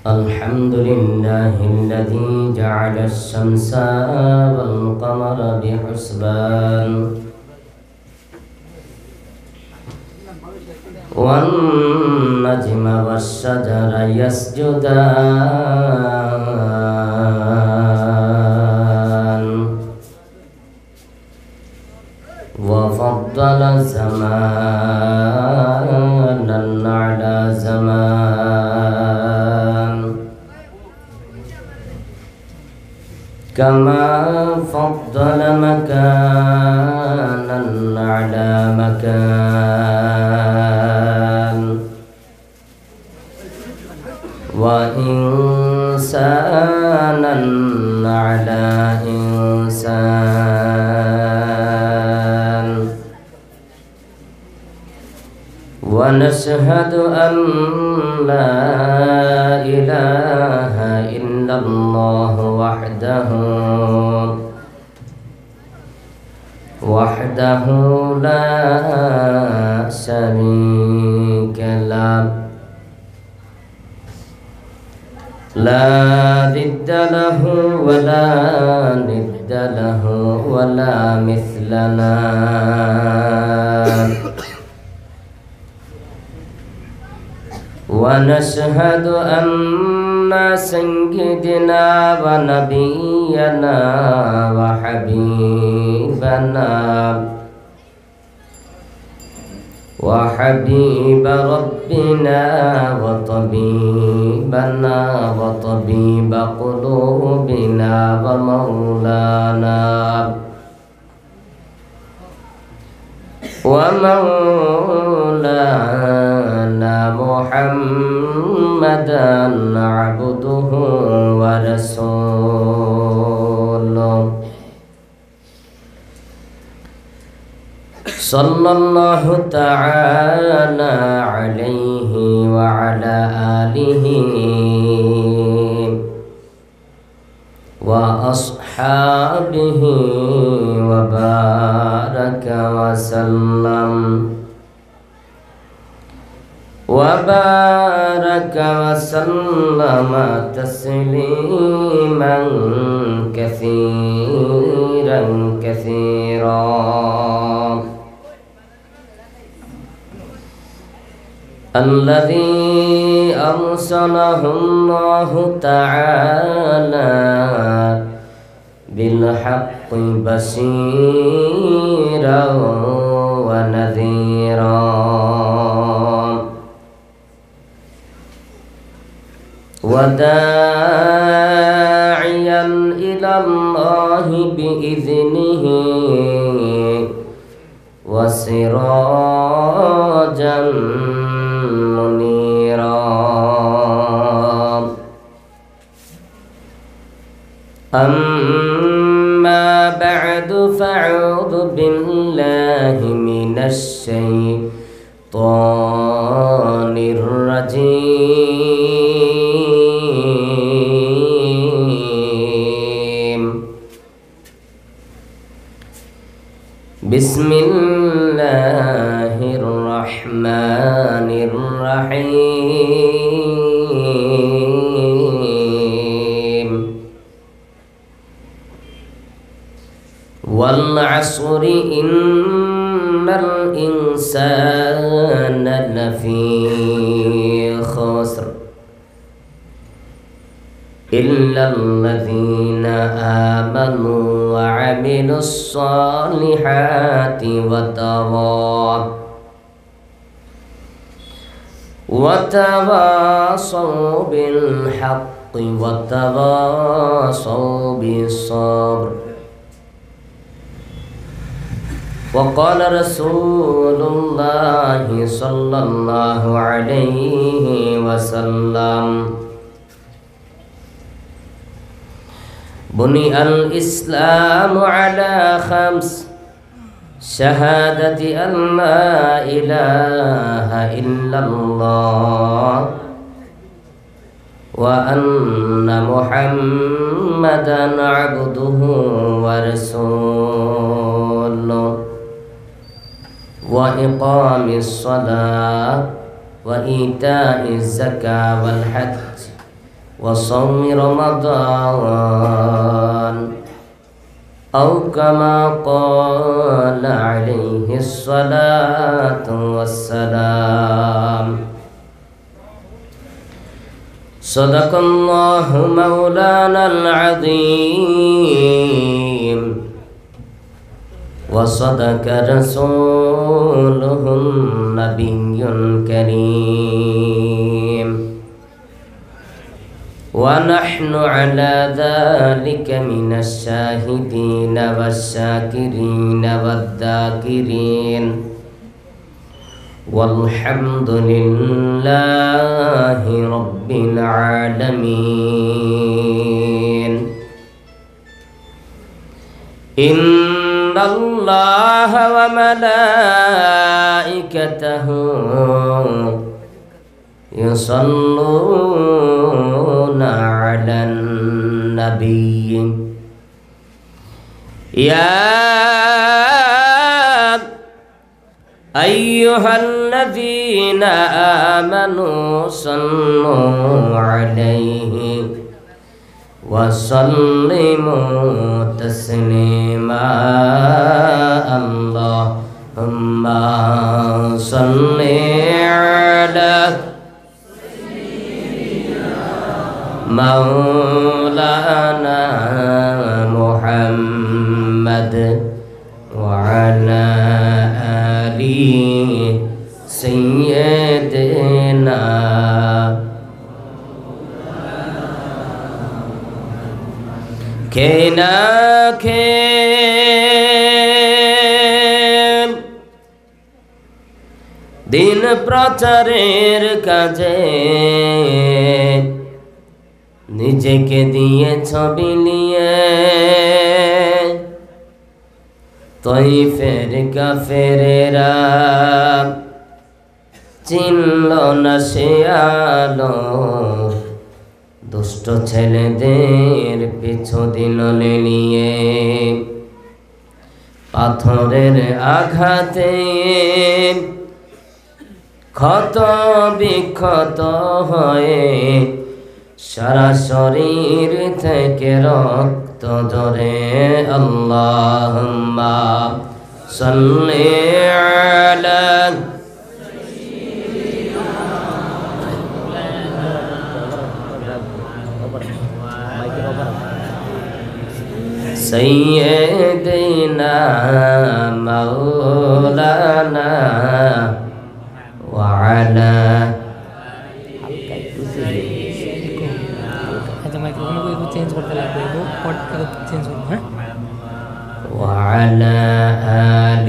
الحمد لله الذي جعل الشمس والقمر بحسبان والنجم والشجر يسجدان وفضل زمانا على زمان كما فضل مكانا على مكان وإنسانا على إنسان ونشهد أن لا إله إلا الله وحده لا شريك له لا ضد له ولا ند له ولا مثل له ونشهد أن سيدنا ونبينا وحبيب ربنا وطبيبنا وطبيب قلوبنا ومولانا محمدا عبده ورسوله صلى الله تعالى عليه وعلى آله وأصحابه وبارك وسلم تسليما كثيرا الذي أرسله الله تعالى بالحق بشيرا ونذيرا وداعيا إلى الله بإذنه وسراجا منيرا أما بعد فأعوذ بالله من الشيطان الرجيم بسم الله الرحمن الرحيم والعصر إن الإنسان لفي خسر إلا الذين آمنوا وعملوا الصالحات وتواصوا بالحق وتواصوا بالصبر وقال رسول الله صلى الله عليه وسلم بني الإسلام على 5 شهادة أن لا إله إلا الله وأن محمدا عبده ورسوله وإقام الصلاة وإيتاء الزكاة والحج وصوم رمضان أو كما قال عليه الصلاة والسلام. صدق الله مولانا العظيم وصدق رسوله النبي الكريم ونحن على ذلك من الشاهدين والشاكرين والذاكرين والحمد لله رب العالمين. إن الله وملائكته يصلون على النبي يا أيها الذين آمنوا صلوا عليه وسلموا تسليما. اللهم صل على مولانا محمد وعلى آل سيدنا কেনা দিন প্রচারের কাজে নিজেকে দিয়ে ছবি নিয়ে তয়ফের কাফেরেরা চিনল না সে আলো, দুষ্ট ছেলেদের পিছু দিল নিয়ে। পাথরের আঘাতে ক্ষত বিক্ষত হয়ে সারা শরীর থেকে রক্ত ঝরে। আল্লাহুম্মা সাল্লি আলা সাইয়্যিদিনা মাওলানা ওয়া আলা وعلى آل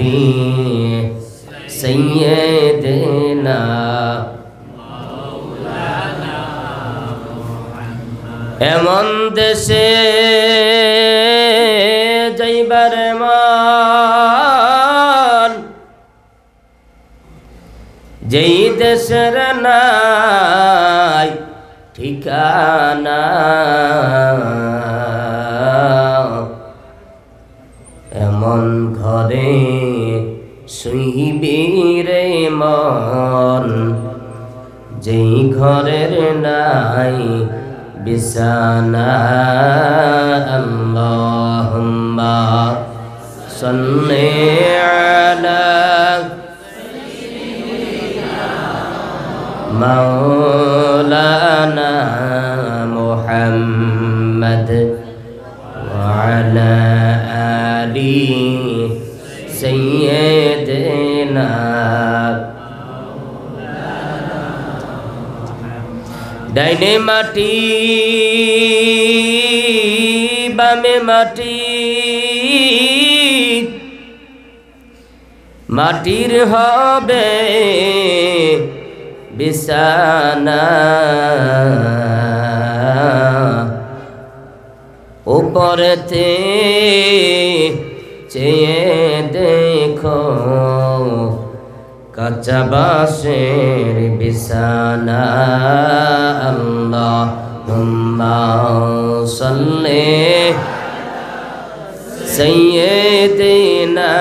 سيدنا এমন দেশে যাইবার মান, যেই দেশের নাই ঠিকানা, এমন ঘরে শুইবি রে মন, যেই ঘরের নাই বিছানা। আল্লাহুম্মা সাল্লি আলা মাওলানা মুহাম্মদ ওয়া আলা আলি সাইয়্যিদিনা। ডাইনে মাটি বামে মাটি, মাটির হবে বিছানা, উপরেতে চেয়ে দেখো কাঁচা বাঁশের বিছানা। আল্লাহুম্মা সাল্লি সাইয়্যিদিনা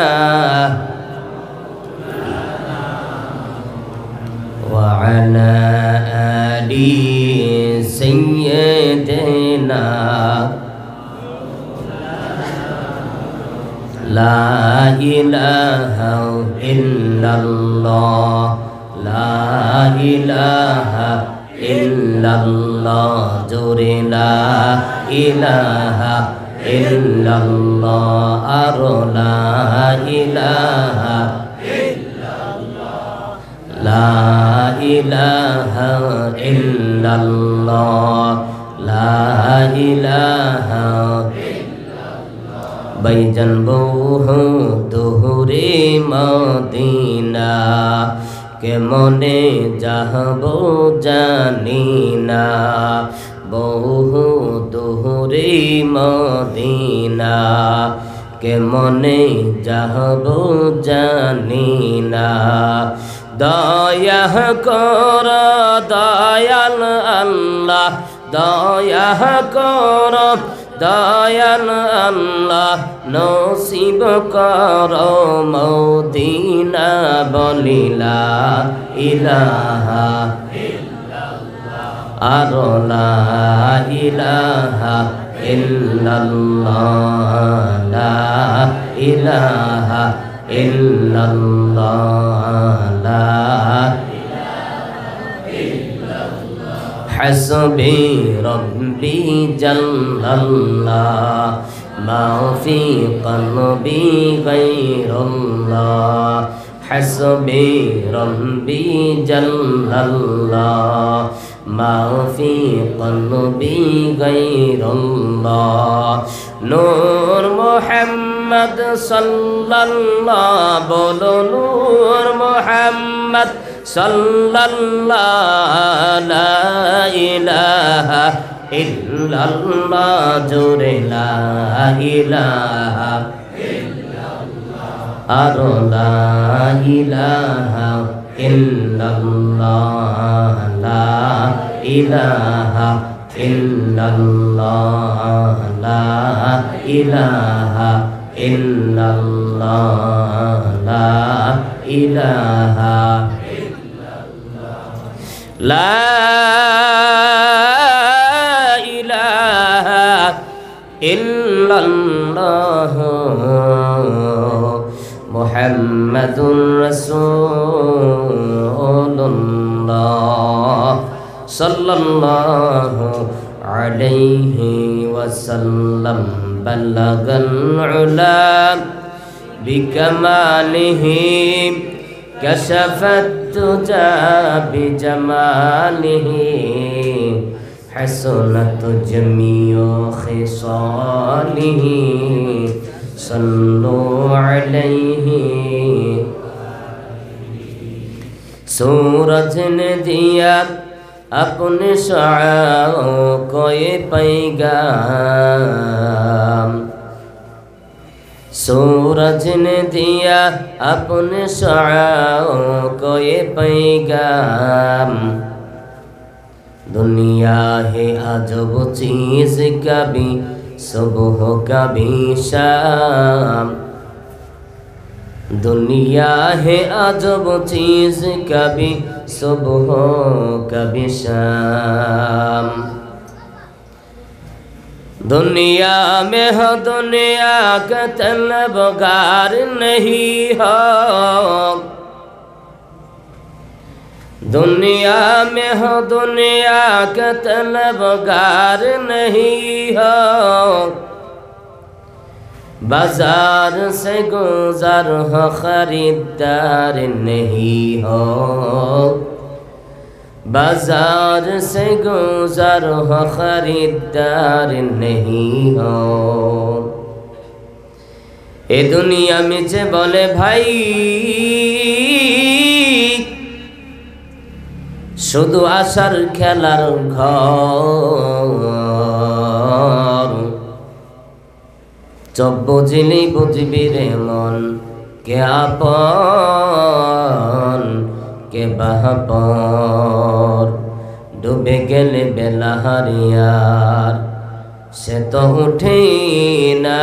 ওয়া আলা আলি সাইয়্যিদিনা না লা ইলাহা ইল্লাল্লাহ লা ইলাহা ইল্লাল্লাহ জোরে লা ইলাহা ইল্লাল্লাহ আর লা ইলাহা লা ইলাহা ইল্লাল্লাহ লা ইলাহা বাইজান বহু দূরে মদিনা কেমনে যাহব জানি না বহু দূরে মদিনা কেমনে যাহব জানি না দয়া কর দয়াল আল্লাহ দয়া কর দয়াল আল্লাহ নসিব কর মদিনা বলিলা ইলাহা আর লা ইলাহা ইল্লাল্লাহ লা ইলাহা ইল্লাল্লাহ লা حسبي ربي جل الله ما في قلبي غير الله حسبي ربي جل الله ما في قلبي غير الله نور محمد صلى الله بولو نور محمد sallallahu la ilaha illallah jore la ilaha illallah ar la ilaha illallah la ilaha illallah la ilaha illallah la ilaha لا إله إلا الله محمد رسول الله صلى الله عليه وسلم بلغ العلا بكماله كشف الدجى بجماله حسنت جميع خصاله صلوا عليه सूरज ने दिया अपने शाओं को ये पैगाम सूरज ने दिया अपने शाओं को ये पैगाम दुनिया है अजब चीज़ कभी सुबह कभी शाम दुनिया है अजब चीज़ कभी सुबह कभी शाम दुनिया में हो दुनिया का तलबगार नहीं हो दुनिया में हो दुनिया का तलबगार नहीं हो बाजार से गुजर हो खरीदार नहीं हो बाजार से गुजर हो खरीदार नहीं हो ए दुनिया में जे बोले भाई शुधु आसार खेलार घर चब बुझिली बुझबी रे मन के आपन के बाहर डूबे गेले बेला हारियार से तो उठे ना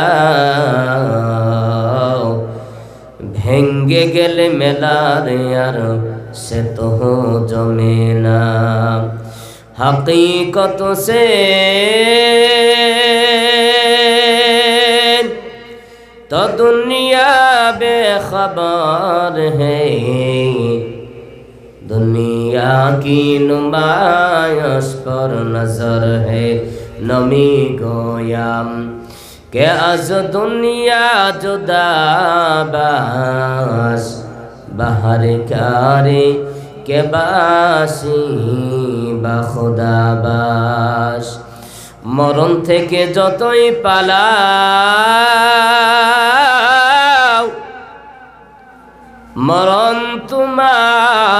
भेंगे गेले मेला रे यार से तो जमे ना हकीकत से तो दुनिया बेखबर है, दुनिया की नुमाइश पर नजर है। नमी गोयाम के आज दुनिया जुदा बास बाहर कारे के बासी बा खुदा बास। मरण থেকে যতই পালাও মরণ তোমায়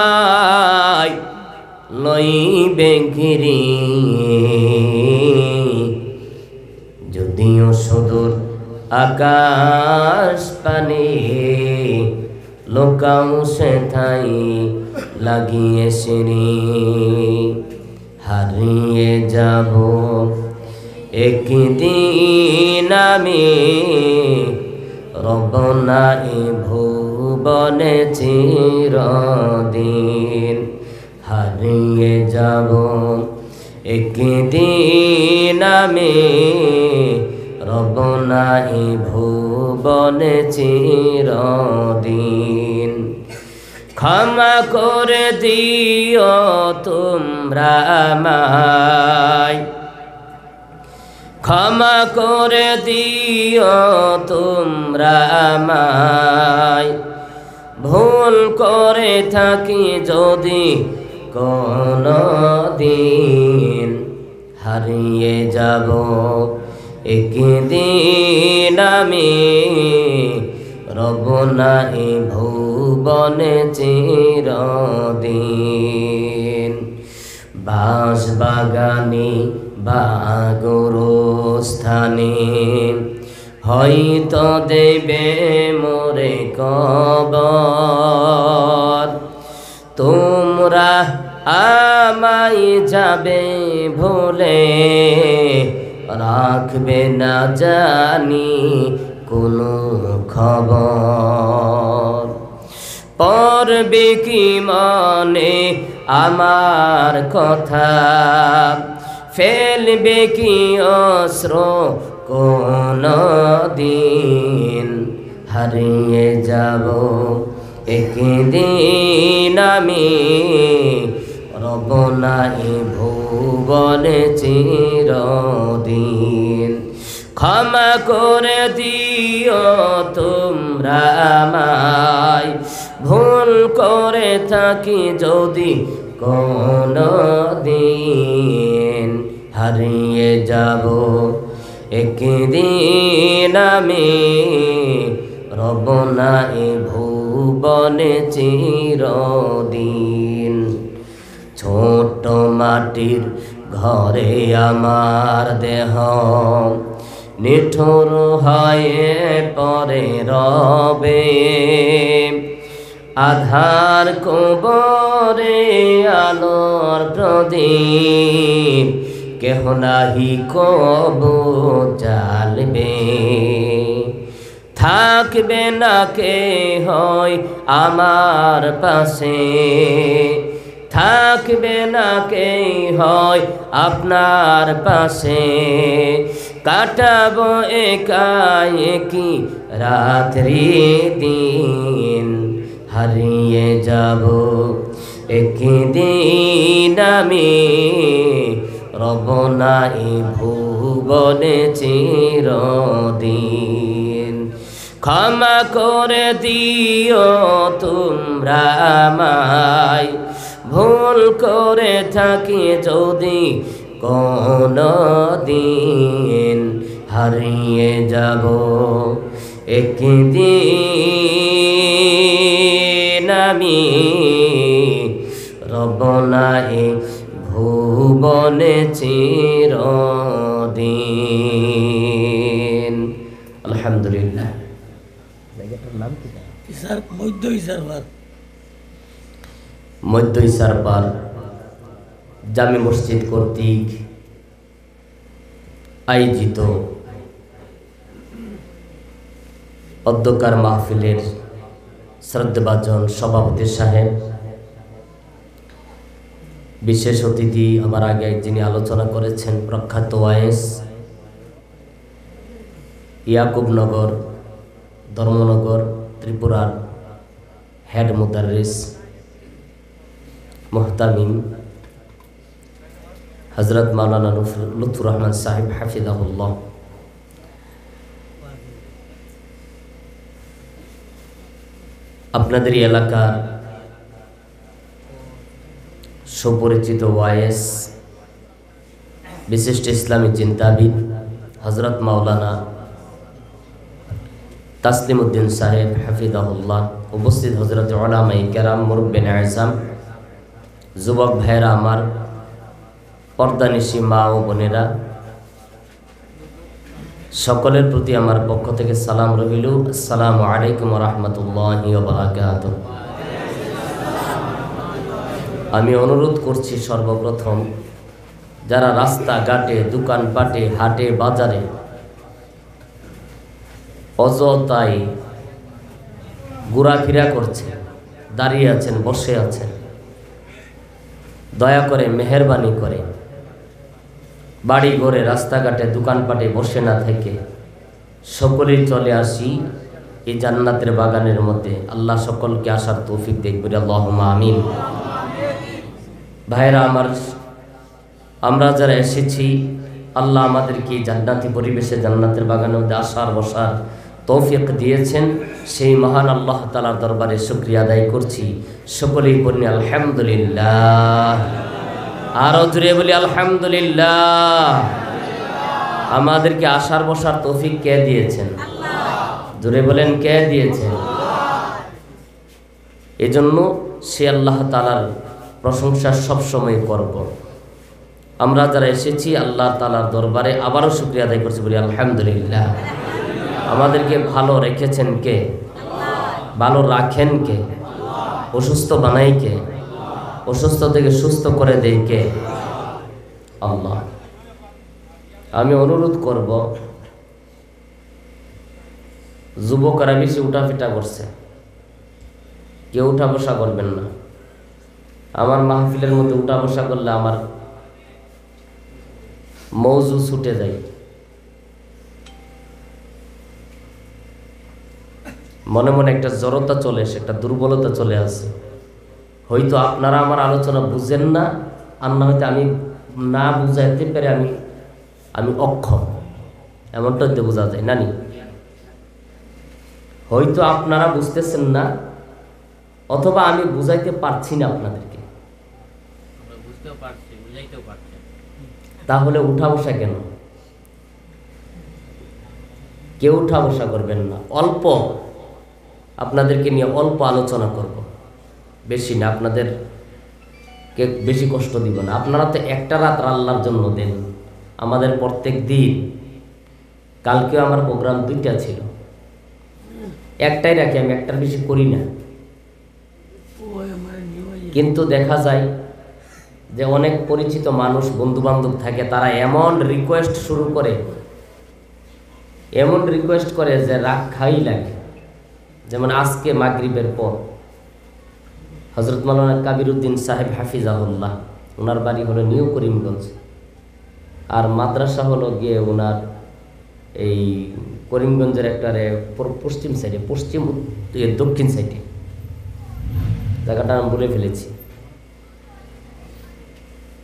লইবে ঘিরে। যদিও সুদূর আকাশ পানে লোকাও সেথাই লাগিয়ে সিঁড়ি। হারিয়ে যাব একদিন আমি রব নাই ভুবনে চিরদিন। হারিয়ে যাব একদিন আমি রব নাই ভুবনে চিরদিন। ক্ষমা করে দিও তোমরা আমায়, ক্ষমা করে দিও তোমরা আমায়। ভুল করে থাকি যদি কোনো দিন, হারিয়ে যাব একদিন আমি রব নাই ভুবনে চিরদিন। বাঁশ বাগানে বা গোরস্থানে হয়তো দেবে মোরে কবর। তোমরা আমায় যাবে ভুলে, রাখবে না জানি কোনো খবর। পড়বে কি মনে আমার কথা, ফেলবে কি অশ্র কোনো দিন। হারিয়ে যাব একদিন আমি রব নাই ভুবনে চিরদিন। ক্ষমা করে দিও তোমরা আমায়, ভুল করে থাকি যদি কোনো দিন। হারিয়ে যাব একদিন আমি রব নাই ভুবনে চিরদিন। ছোট মাটির ঘরে আমার দেহ নিঠুর হয়ে পরে রবে। আধার কবরে আলোর প্রদীপ কেহ নাহি কবু জ্বালবে। থাকবে না কে হয় আমার পাশে, থাকবে না কে হয় আপনার পাশে। কাটাবো একাকি রাত্রি দিন, হারিয়ে যাব একদিন আমি রব নাই ভুবনে চিরদিন। ক্ষমা করে দিও তোমরা আমায়, ভুল করে থাকি যদি কোনো দিন। হারিয়ে যাব একদিন আমি রব নাই ভুবনে চিরদিন। আলহামদুলিল্লাহ। জায়গাটার নাম কি? মধ্য ইসারপার জামে মসজিদ কর্তৃক আয়োজিত অধ্যকার মাহফিলের শ্রদ্ধেভাজন সভাপতি সাহেব, বিশেষ অতিথি আমার আগে যিনি আলোচনা করেছেন প্রখ্যাত ওয়াইস ইয়াকুবনগর ধর্মনগর ত্রিপুরার হেড মুদাররিস মুহতামিম হযরত মাওলানা লুৎফুর রহমান সাহেব হাফিজাহুল্লাহ, আপনাদের এলাকার সুপরিচিত ওয়াইস বিশিষ্ট ইসলামী চিন্তাবিদ হযরত মাওলানা তাসলিম উদ্দিন সাহেব হাফিজাহুল্লাহ, উপস্থিত হযরত উলামায়ে কেরাম, মুরব্বিন আযম, যুবক ভাইরা আমার, পর্দানিশী মা ও বোনেরা, সকলের প্রতি আমার পক্ষ থেকে সালাম রহিল। আসসালামু আলাইকুম ওয়া রাহমাতুল্লাহি ওয়া বারাকাতুহু। আমি অনুরোধ করছি সর্বপ্রথম যারা রাস্তাঘাটে, দোকানপাটে, হাটে, বাজারে অযথাই ঘোরাফেরা করছে, দাঁড়িয়ে আছেন, বসে আছেন, দয়া করে মেহেরবানি করে বাড়ি ঘরে, রাস্তাঘাটে, দোকানপাটে বসে না থেকে সকলেই চলে আসি এই জান্নাতের বাগানের মধ্যে। আল্লাহ সকলকে আসার তৌফিক দেখবে, আল্লাহুম্মা আমিন। ভাইরা আমার, আমরা যারা এসেছি, আল্লাহ আমাদেরকে জান্নাতি পরিবেশে জান্নাতের বাগানের মধ্যে আসার বসার তৌফিক দিয়েছেন। সেই মহান আল্লাহ তাআলার দরবারে শুকরিয়া আদায় করছি। সকলেই বলি আলহামদুলিল্লাহ। আরো জোরে বলি আলহামদুলিল্লাহ। আমাদেরকে আসার বসার তৌফিক কে দিয়েছেন? জোরে বলেন, কে দিয়েছেন? এজন্য সে আল্লাহ তাআলার প্রশংসা সবসময় করব। আমরা যারা এসেছি আল্লাহ তাআলার দরবারে আবারও শুকরিয়া আদায় করছি, বলি আলহামদুলিল্লাহ। আমাদেরকে ভালো রেখেছেন কে? ভালো রাখেন কে? অসুস্থ বানাই কে? অসুস্থ থেকে সুস্থ করে দেয় কে? আল্লাহ। আমি অনুরোধ করব, যুবকরা বেশি উঠাফিটা করছে, কেউ উঠা বসা করবেন না। আমার মাহফিলের মধ্যে উঠা বসা করলে আমার মৌজু ছুটে যায়, মনে মনে একটা জড়তা চলে আসে, একটা দুর্বলতা চলে আসে। হয়তো আপনারা আমার আলোচনা বুঝেন না, আর না হয়তো আমি না বুঝাইতে পারে আমি অক্ষম, এমনটা হয়তো বোঝা যায় নানি। হয়তো আপনারা বুঝতেছেন না, অথবা আমি বুঝাইতে পারছি না আপনাদেরকে, তাহলে উঠা বসা কেন? কেউ উঠা বসা করবেন না। অল্প আপনাদেরকে নিয়ে অল্প আলোচনা করব, বেশি না, আপনাদেরকে বেশি কষ্ট দিব না। আপনারা তো একটা রাত আল্লাহর জন্য দেন, আমাদের প্রত্যেক দিন। কালকেও আমার প্রোগ্রাম 2টা ছিল, একটাই রাখি, আমি একটার বেশি করি না। কিন্তু দেখা যায় যে অনেক পরিচিত মানুষ, বন্ধু বান্ধব থাকে, তারা এমন রিকোয়েস্ট শুরু করে, এমন রিকোয়েস্ট করে যে রাগ খাই লাগে। যেমন আজকে মাগরিবের পর হযরত মাওলানা কাবির উদ্দিন সাহেব হাফিজাহুল্লাহ, ওনার বাড়ি হলো নিউ করিমগঞ্জ, আর মাদ্রাসা হলো গিয়ে ওনার এই করিমগঞ্জের একটা পশ্চিম সাইডে, দক্ষিণ সাইডে, জায়গাটা আমি বলে ফেলেছি।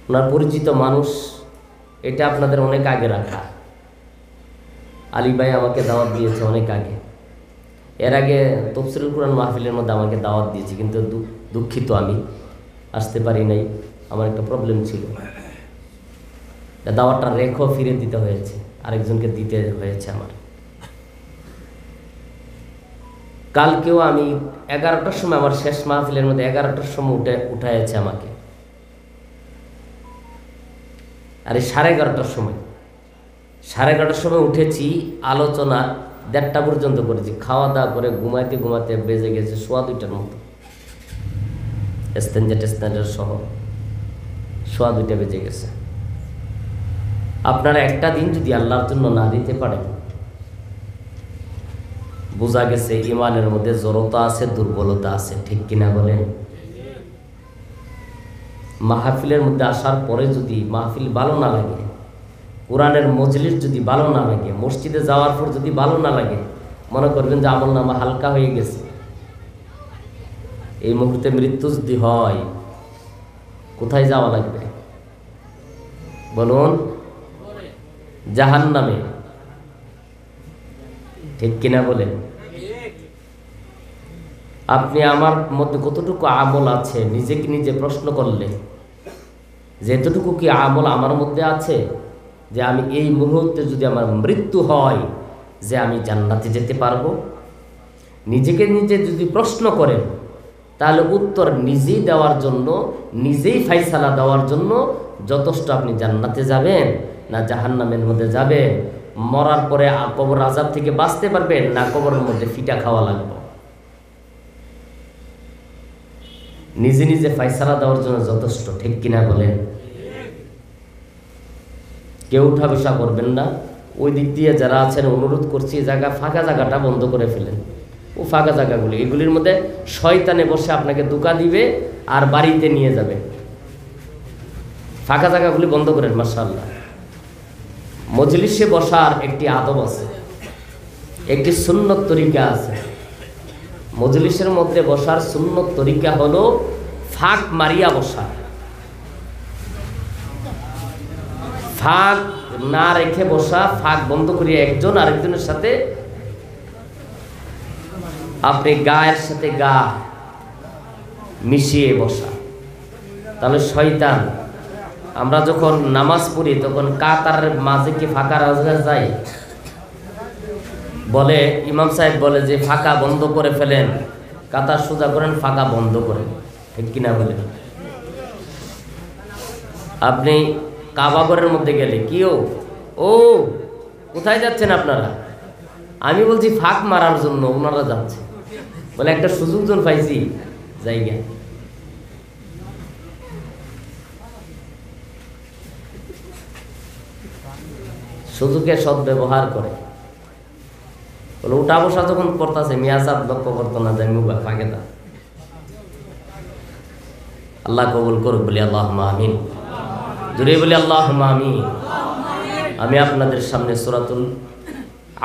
ওনার পরিচিত মানুষ, এটা আপনাদের অনেক আগে রাখা। আলী ভাই আমাকে দাওয়াত দিয়েছে অনেক আগে, এর আগে তাফসীরুল কুরআন মাহফিলের মধ্যে আমাকে দাওয়াত দিয়েছে, কিন্তু দুঃখিত আমি আসতে পারি নাই, আমার একটা প্রবলেম ছিল। দাওয়াতটা রেখো ফিরে দিতে হয়েছে, আরেকজনকে দিতে হয়েছে আমার। কালকেও আমি 11টার সময়, আমার শেষ মাহফিলের মধ্যে 11টার সময় উঠাইছে আমাকে, আর 11:30টার সময়, 11:30টার সময় উঠেছি, আলোচনা 1:30টা পর্যন্ত করেছি। খাওয়া দাওয়া করে ঘুমাইতে ঘুমাতে বেজে গেছে 2:15টার মতো, স্ট্যান্ডার্ড সহ 2:15 বেজে গেছে। আপনারা একটা দিন যদি আল্লাহর জন্য না দিতে পারেন, বোঝা গেছে ইমানের মধ্যে জড়তা আছে, দুর্বলতা আছে, ঠিক কিনা বলেন? মাহফিলের মধ্যে আসার পরে যদি মাহফিল ভালো না লাগে, কোরআনের মজলিস যদি ভালো না লাগে, মসজিদে যাওয়ার পর যদি ভালো না লাগে, মনে করবেন যে আমলনামা হালকা হয়ে গেছে। এই মুহূর্তে মৃত্যু যদি হয়, কোথায় যাওয়া লাগবে বলুন? জাহান্নামে। ঠিক কিনা বলেন? আপনি আমার মধ্যে কতটুকু আমল আছে নিজেকে নিজে প্রশ্ন করলে, যে এতটুকু কি আমল আমার মধ্যে আছে যে আমি এই মুহূর্তে যদি আমার মৃত্যু হয় যে আমি জান্নাতে যেতে পারবো? নিজেকে নিজে যদি প্রশ্ন করেন, তাহলে উত্তর নিজেই দেওয়ার জন্য, নিজেই ফাইসালা দেওয়ার জন্য যথেষ্ট। আপনি জান্নাতে যাবেন না জাহান্নামের মধ্যে যাবেন, মরার পরে কবর আযাব থেকে বাঁচতে পারবেন না কবরের মধ্যে ফিটা খাওয়া লাগবে, নিজে নিজে ফাইসালা দেওয়ার জন্য যথেষ্ট। ঠিক কিনা বলেন? কেউ উঠা বসা করবেন না। ওই দিক দিয়ে যারা আছেন অনুরোধ করছি, জায়গা ফাঁকা জায়গাটা বন্ধ করে ফেলেন। ও ফাঁকা জায়গাগুলি, এগুলির মধ্যে শয়তানে বসে আপনাকে ধোঁকা দিবে আর বাড়িতে নিয়ে যাবে। ফাঁকা জায়গাগুলি বন্ধ করেন। মাশাআল্লাহ, মজলিসে বসার একটি আদব আছে, একটি সুন্নত তরিকা আছে। মজলিসের মধ্যে বসার সুন্নত তরিকা হলো ফাঁক মারিয়া বসা। ফাঁক না রেখে বসা, ফাঁক বন্ধ করিয়া একজন আরেকজনের সাথে আপনি গায়ের সাথে গা মিশিয়ে বসা। তাহলে শয়তান, আমরা যখন নামাজ পড়ি তখন কাতারের মাঝে কি ফাঁকা রাজা যায়? বলে ইমাম সাহেব বলে যে ফাঁকা বন্ধ করে ফেলেন, কাতার সোজা করেন, ফাঁকা বন্ধ করেন। ঠিক কিনা বলেন? আপনি কাবাগরের মধ্যে গেলে কিও ও কোথায় যাচ্ছেন আপনারা? আমি বলছি ফাঁক মারার জন্য, ওনারা যাচ্ছে। বলে একটা সুযোগ জন পাইছি জায়গা। সুযোগের সদ্ব্যবহার করে। বলে উঠা বসা যখন করতেছে মিয়াসাদ লক্ষ্য করতো না যায় মুবা ফাঁকে দা। আল্লাহ কবুল করুক, বলি আল্লাহুম্মা আমিন। জোরে বলি আল্লাহুম্মা আমিন। আমি আপনাদের সামনে সূরাতুল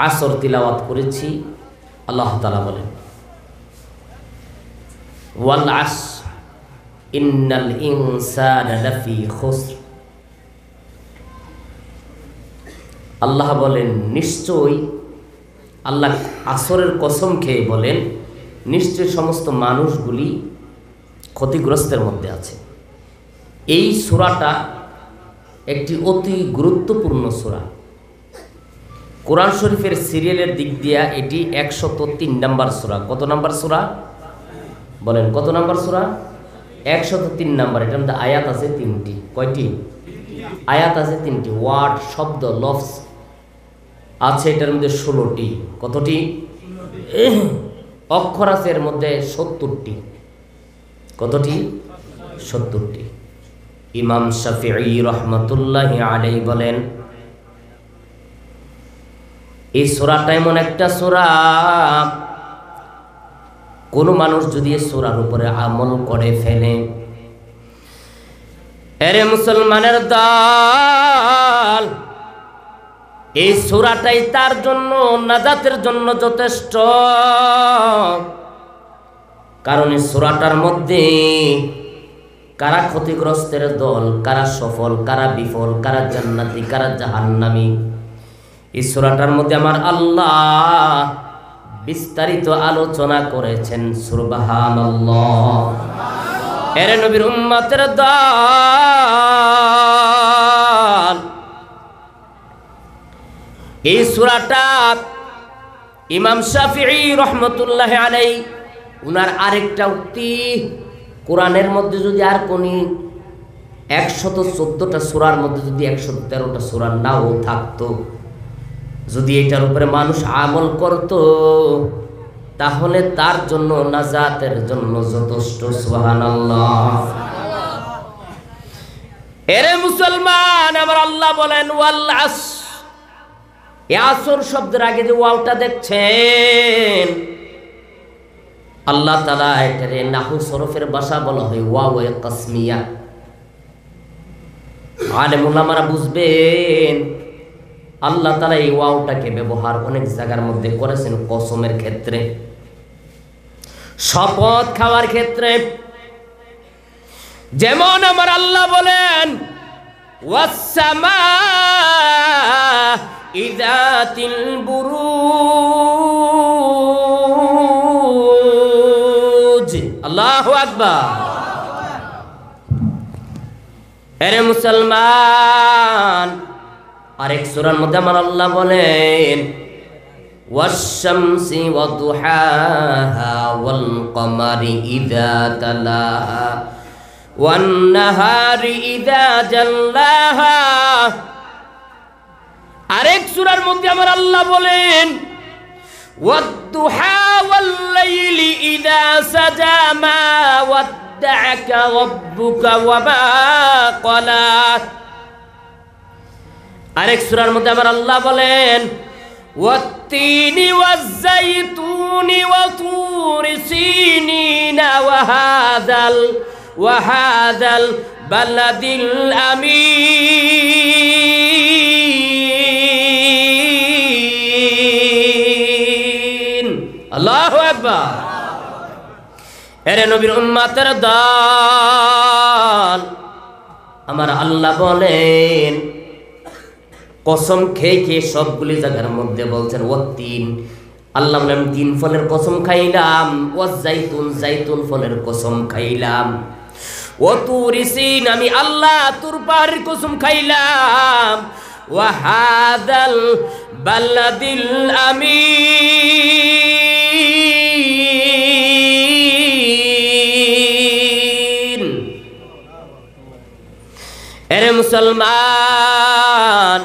আসর তিলাওয়াত করেছি। আল্লাহ তাআলা বলেন, ওয়াল আসর ইন্নাল ইনসানা লাফি খুসর। আল্লাহ বলেন নিশ্চয়ই, আল্লাহ আসরের কসম খেয়ে বলেন নিশ্চয় সমস্ত মানুষগুলি ক্ষতিগ্রস্তের মধ্যে আছে। এই সূরাটা একটি অতি গুরুত্বপূর্ণ সূরা। কোরআন শরীফের সিরিয়ালের দিক দিয়া এটি 103 নম্বর সূরা। কত নম্বর সূরা বলেন? কত নম্বর সূরা? 103 নম্বর। এটার মধ্যে আয়াত আছে 3টি। কয়টি আয়াত আছে? 3টি। ওয়ার্ড, শব্দ, লফজ আছে এটার মধ্যে 16টি। কতটি অক্ষর আছে এর মধ্যে? 70টি। কতটি? 70টি। ইমাম শাফিঈ রাহমাতুল্লাহি আলাইহি বলেন, এই সূরাটা এমন একটা সূরা, কোন মানুষ যদি এই সূরার উপরে আমল করে ফেলে, এরে মুসলমানের দল, এই সূরাটাই তার জন্য নাজাতের জন্য যথেষ্ট। কারণ এই সূরাটার মধ্যে কারা ক্ষতিগ্রস্তের দল, কারা সফল, কারা বিফল, কারা জান্নাতি, কারা জাহান্নামী, এই সূরাটার মধ্যে আমার আল্লাহ বিস্তারিত আলোচনা করেছেন। সুবহানাল্লাহ। এরে নবীর উম্মতের দল, এই সূরাটা ইমাম শাফিঈ রাহমাতুল্লাহি আলাইহি উনার আরেকটা উক্তি, কোরআনের মধ্যে যদি আর কোন 114টা সূরার মধ্যে যদি 113টা সূরা নাও থাকতো, যদি এটার উপরে মানুষ আমল করত, তাহলে তার জন্য নাজাতের জন্য যথেষ্ট। সুবহানাল্লাহ। এরে মুসলমান, আমার আল্লাহ বলেন ওয়াল আসর। এই আসর শব্দের আগে যে ওয়াওটা দেখছেন, আল্লাহ তাআলা এটারে নাহু সরফের ভাষা বলা হয় ওয়াও এ কাসমিয়া। আলেম উলামারা বুঝবেন আল্লাহ তাআলা এই ওয়াওটাকে ব্যবহার অনেক জায়গার মধ্যে করেছেন কসমের ক্ষেত্রে, শপথ খাওয়ার ক্ষেত্রে। যেমন আমার আল্লাহ বলেন ওয়াসসামা ইযাতিল বুরুজ। আল্লাহু আকবার। আরে মুসলমান, আরেক সূরার মধ্যে আমার আল্লাহ বলেন ওয়াশ-শামসি ওয়া দুহাহা ওয়াল কমারি ইযা তালাহা ওয়ান নাহারি ইযা জাল্লাহা। আরেক সূরার মধ্যে আমার আল্লাহ বলেন ওয়াদ-দুহা ওয়াল লাইলি ইযা সাজা মা ওয়াদ্দা'আকা রাব্বুকা ওয়া মা ক্বালা। আরেক সূরার মধ্যে আমার আল্লাহ বলেন ওয়াত-তিনি ওয়াজ-যাইতুনি ওয়া তুরি সিনিনা ওয়া হাযাল বালাদিল আমিন। আল্লাহু আকবার। এরে নবীর উম্মতের দল, আমার আল্লাহ বলেন কসম খেয়ে খেয়ে সবগুলি জায়গার মধ্যে বলছেন ওয়াত-তিন, আল্লাহ বলেন তিন ফলের কসম খাইলাম, ওয়াজ-যাইতুন যাইতুন ফলের কসম খাইলাম, ওয়া তুরি সিন আমি আল্লাহ তুর পাহাড়ের কসম খাইলাম, ওয়া হাযাল বালাদিল আমিন। এরে মুসলমান,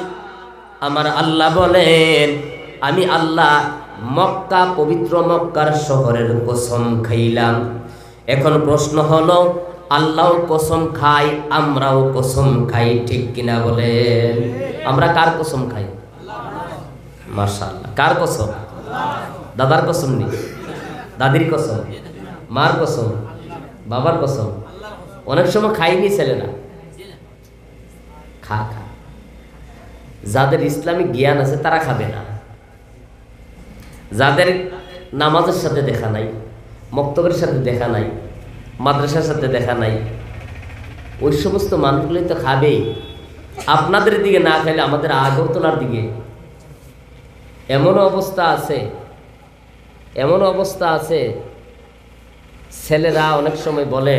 আমার আল্লাহ বলেন আমি আল্লাহ মক্কা পবিত্র মক্কার শহরের কসম খাইলাম। এখন প্রশ্ন হলো আল্লাহও কসম খাই, আমরাও কসম খাই, ঠিক কিনা বলেন? আমরা কার কসম খাই? মাশাআল্লাহ। কার কসম? দাদার কসম নেই, দাদির কসম, মার কসম, বাবার কসম। অনেক সময় খাইনি ছেলেরা, খা খা। যাদের ইসলামিক জ্ঞান আছে তারা খাবে না, যাদের নামাজের সাথে দেখা নাই, মক্তবের সাথে দেখা নাই, মাদ্রাসার সাথে দেখা নাই, ওই সমস্ত মানুষগুলি তো খাবেই। আপনাদের দিকে না খাইলে আমাদের আগরতলার দিকে এমন অবস্থা আছে, ছেলেরা অনেক সময় বলে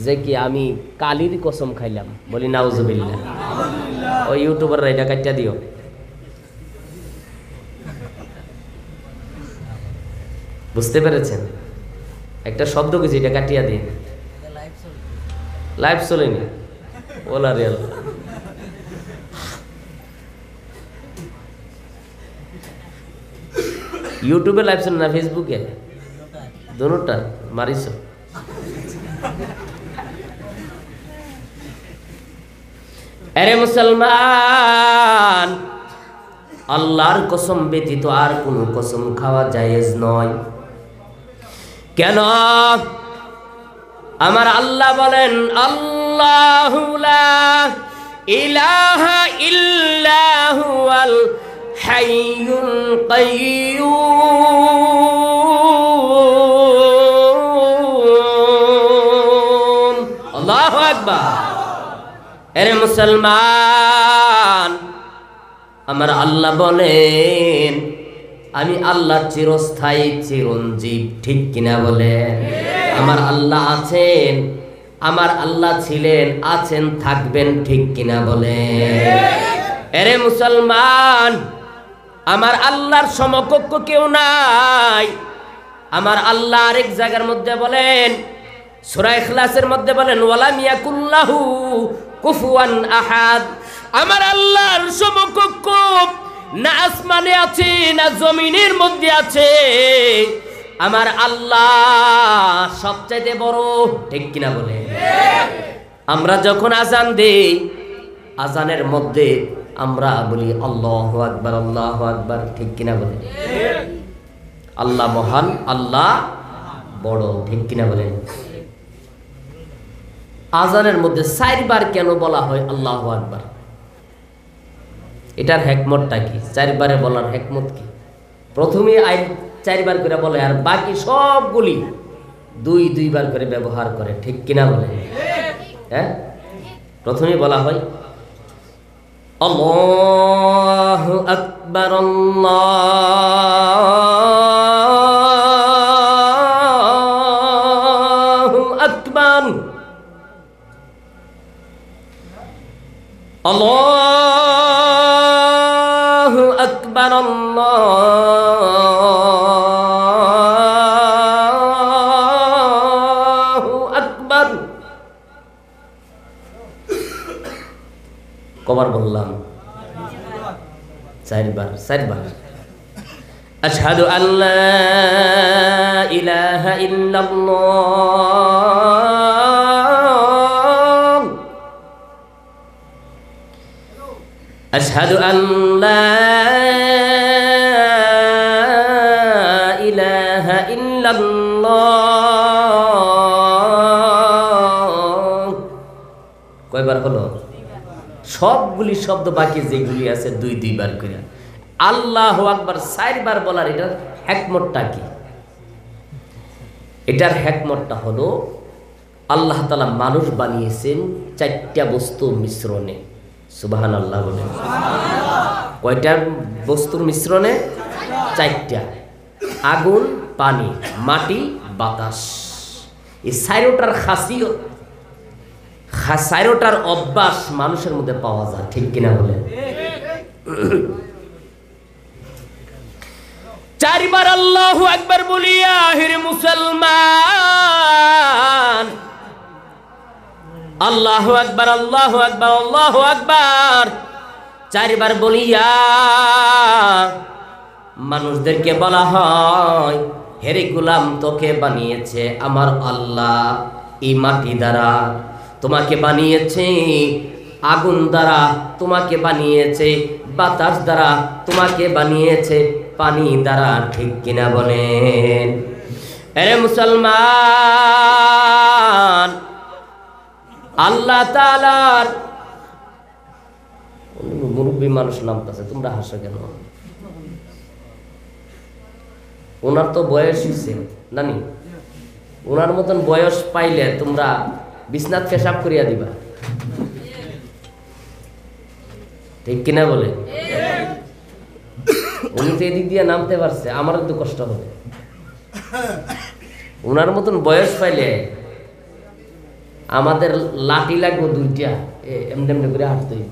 যে কি আমি কালির কসম খাইলাম। বলি নাউজুবিল্লাহ। ওই ইউটিউবাররা এটা কাটিয়া দিও। বুঝতে পেরেছেন? একটা শব্দ কিছু এটা কাটিয়া দিন। লাইভ চলেনি, ওলা রিয়াল। ইউটিউবে লাইভ চলে না ফেসবুকে? দুটোটা মারিস। আরে মুসলমান, আল্লাহর কসম ব্যতীত আর কোনো কসম খাওয়া জায়েজ নয়। কেন? আমার আল্লাহ বলেন আল্লাহু লা ইলাহা ইল্লা হুয়াল হাইয়ুল কাইয়্যুম। আল্লাহু আকবার। আরে মুসলমান, আমার আল্লাহ বলেন আমি আল্লাহ চিরস্থায়ী চিরঞ্জীব, ঠিক কিনা বলেন? আমার আল্লাহ আছেন, আমার আল্লাহ ছিলেন, আছেন, থাকবেন, ঠিক কিনা বলেন? আরে মুসলমান, আমার আল্লাহর সমকক্ষ কেউ নাই। আমার আল্লাহ আরেক জায়গার মধ্যে বলেন, সূরা ইখলাসের মধ্যে বলেন ওয়ালাম ইয়াকুল্লাহু কুফুয়ান আহাদ। আমার আল্লাহর সমকক্ষ না আসমানে আছে না জমিনের মধ্যে আছে। আমার আল্লাহ সবচাইতে বড়, ঠিক কিনা বলে? আমরা যখন আজান দেই, আজানের মধ্যে আমরা বলি আল্লাহু আকবার, আল্লাহু আকবার, ঠিক কিনা বলে? আল্লাহ মহান, আল্লাহ বড়, ঠিক কিনা বলেন? আজানের মধ্যে 4 বার কেন বলা হয় আল্লাহু আকবার? এটার হিকমতটা কি? 4 বারে বলার হিকমত কি? প্রথমে 4 বার করে বলে, আর বাকি সবগুলি 2 বার করে ব্যবহার করে, ঠিক কিনা বলে? হ্যাঁ, প্রথমে বলা হয় আল্লাহু আকবার, আল্লাহু আকবার, আল্লাহু আকবার, আল্লাহু আকবার। কবার বললাম? 4 বার। 4 বার। আশহাদু আল্লা ইলাহা ইল্লাল্লাহ, আশহাদু আল্লা ইলাহা ইল্লাল্লাহ। কয়বার হলো? সবগুলি শব্দ বাকি যেগুলি আছে 2 বার করে। আল্লাহু আকবার 4 বার বলার এটার হিকমতটা কি? এটার হিকমতটা হলো আল্লাহ তাআলা মানুষ বানিয়েছেন 4টা বস্তুর মিশ্রণে। সুবহানাল্লাহ বলেন। কয়টা বস্তুর মিশ্রণে? 4টা। আগুন, পানি, মাটি, বাতাস। এই 4টার খাসিয়ত, 4টার অভ্যাস মানুষের মধ্যে পাওয়া যায়, ঠিক কিনা বলেন? 4 বার আল্লাহু আকবার বলিয়া হে মুসলমান, আল্লাহু আকবার, আল্লাহু আকবার, আল্লাহু আকবার 4 বার বলিয়া মানুষদেরকে বলা হয়, হেরে গোলাম, তোকে বানিয়েছে আমার আল্লাহ এই মাটি দ্বারা, তোমাকে বানিয়েছে আগুন দ্বারা, তোমাকে বানিয়েছে বাতাস দ্বারা, তোমাকে বানিয়েছে পানি দ্বারা, ঠিক কিনা বলেন? আরে মুসলমান, আল্লাহ তাআলার মুরব্বী মানুষ নামতেছে, তোমরা হাসো কেন? ওনার তো বয়স হয়েছে নানি, ওনার মতন বয়স পাইলে তোমরা বিছনাত পেশাব করিয়া দিবা, ঠিক কিনা বলে? উনি তো এদিক দিয়ে নামতে পারছে, আমারও তো কষ্ট হবে। ওনার মতন বয়স পাইলে আমাদের লাঠি লাগবে 2টা, এমনি এমনি করে হাঁটতে হইব,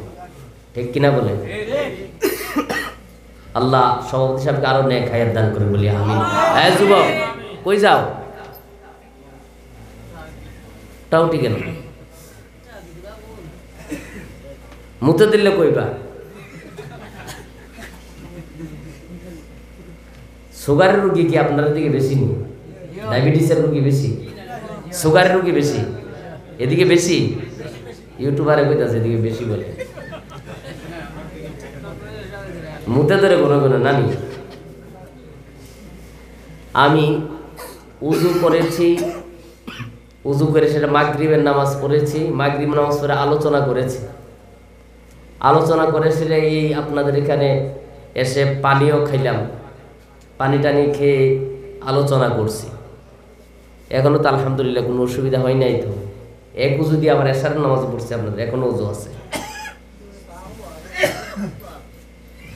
ঠিক কিনা বলে? আল্লাহ সভাপতি সাহেবকে আরো নেক হায়াত দান করে বলি আমিন। হ্যাঁ যুবক, কই যাও? টাউটি কেন? মুতে দিলে কইবা? সুগারের রোগী কি আপনাদের দিকে বেশি নেই? ডায়াবেটিসের রোগী বেশি, সুগারের রোগী বেশি, এদিকে বেশি। ইউটিউবারে কইতাছে এদিকে বেশি বলে, মুতে ধরে কোনো কোনো নানি। আমি উজু করেছি, উজু করে সেটা মাগরিবের নামাজ পড়েছি, মাগরিব নামাজ পড়ে আলোচনা করেছি, আলোচনা করে সেটা এই আপনাদের এখানে এসে পানিও খাইলাম, পানি টানি খেয়ে আলোচনা করছি। এখনো তো আলহামদুলিল্লাহ কোনো অসুবিধা হয় নাই। তো এক উজু দিয়ে আবার এশারের নামাজ পড়ছি আপনাদের, এখনো উজু আছে।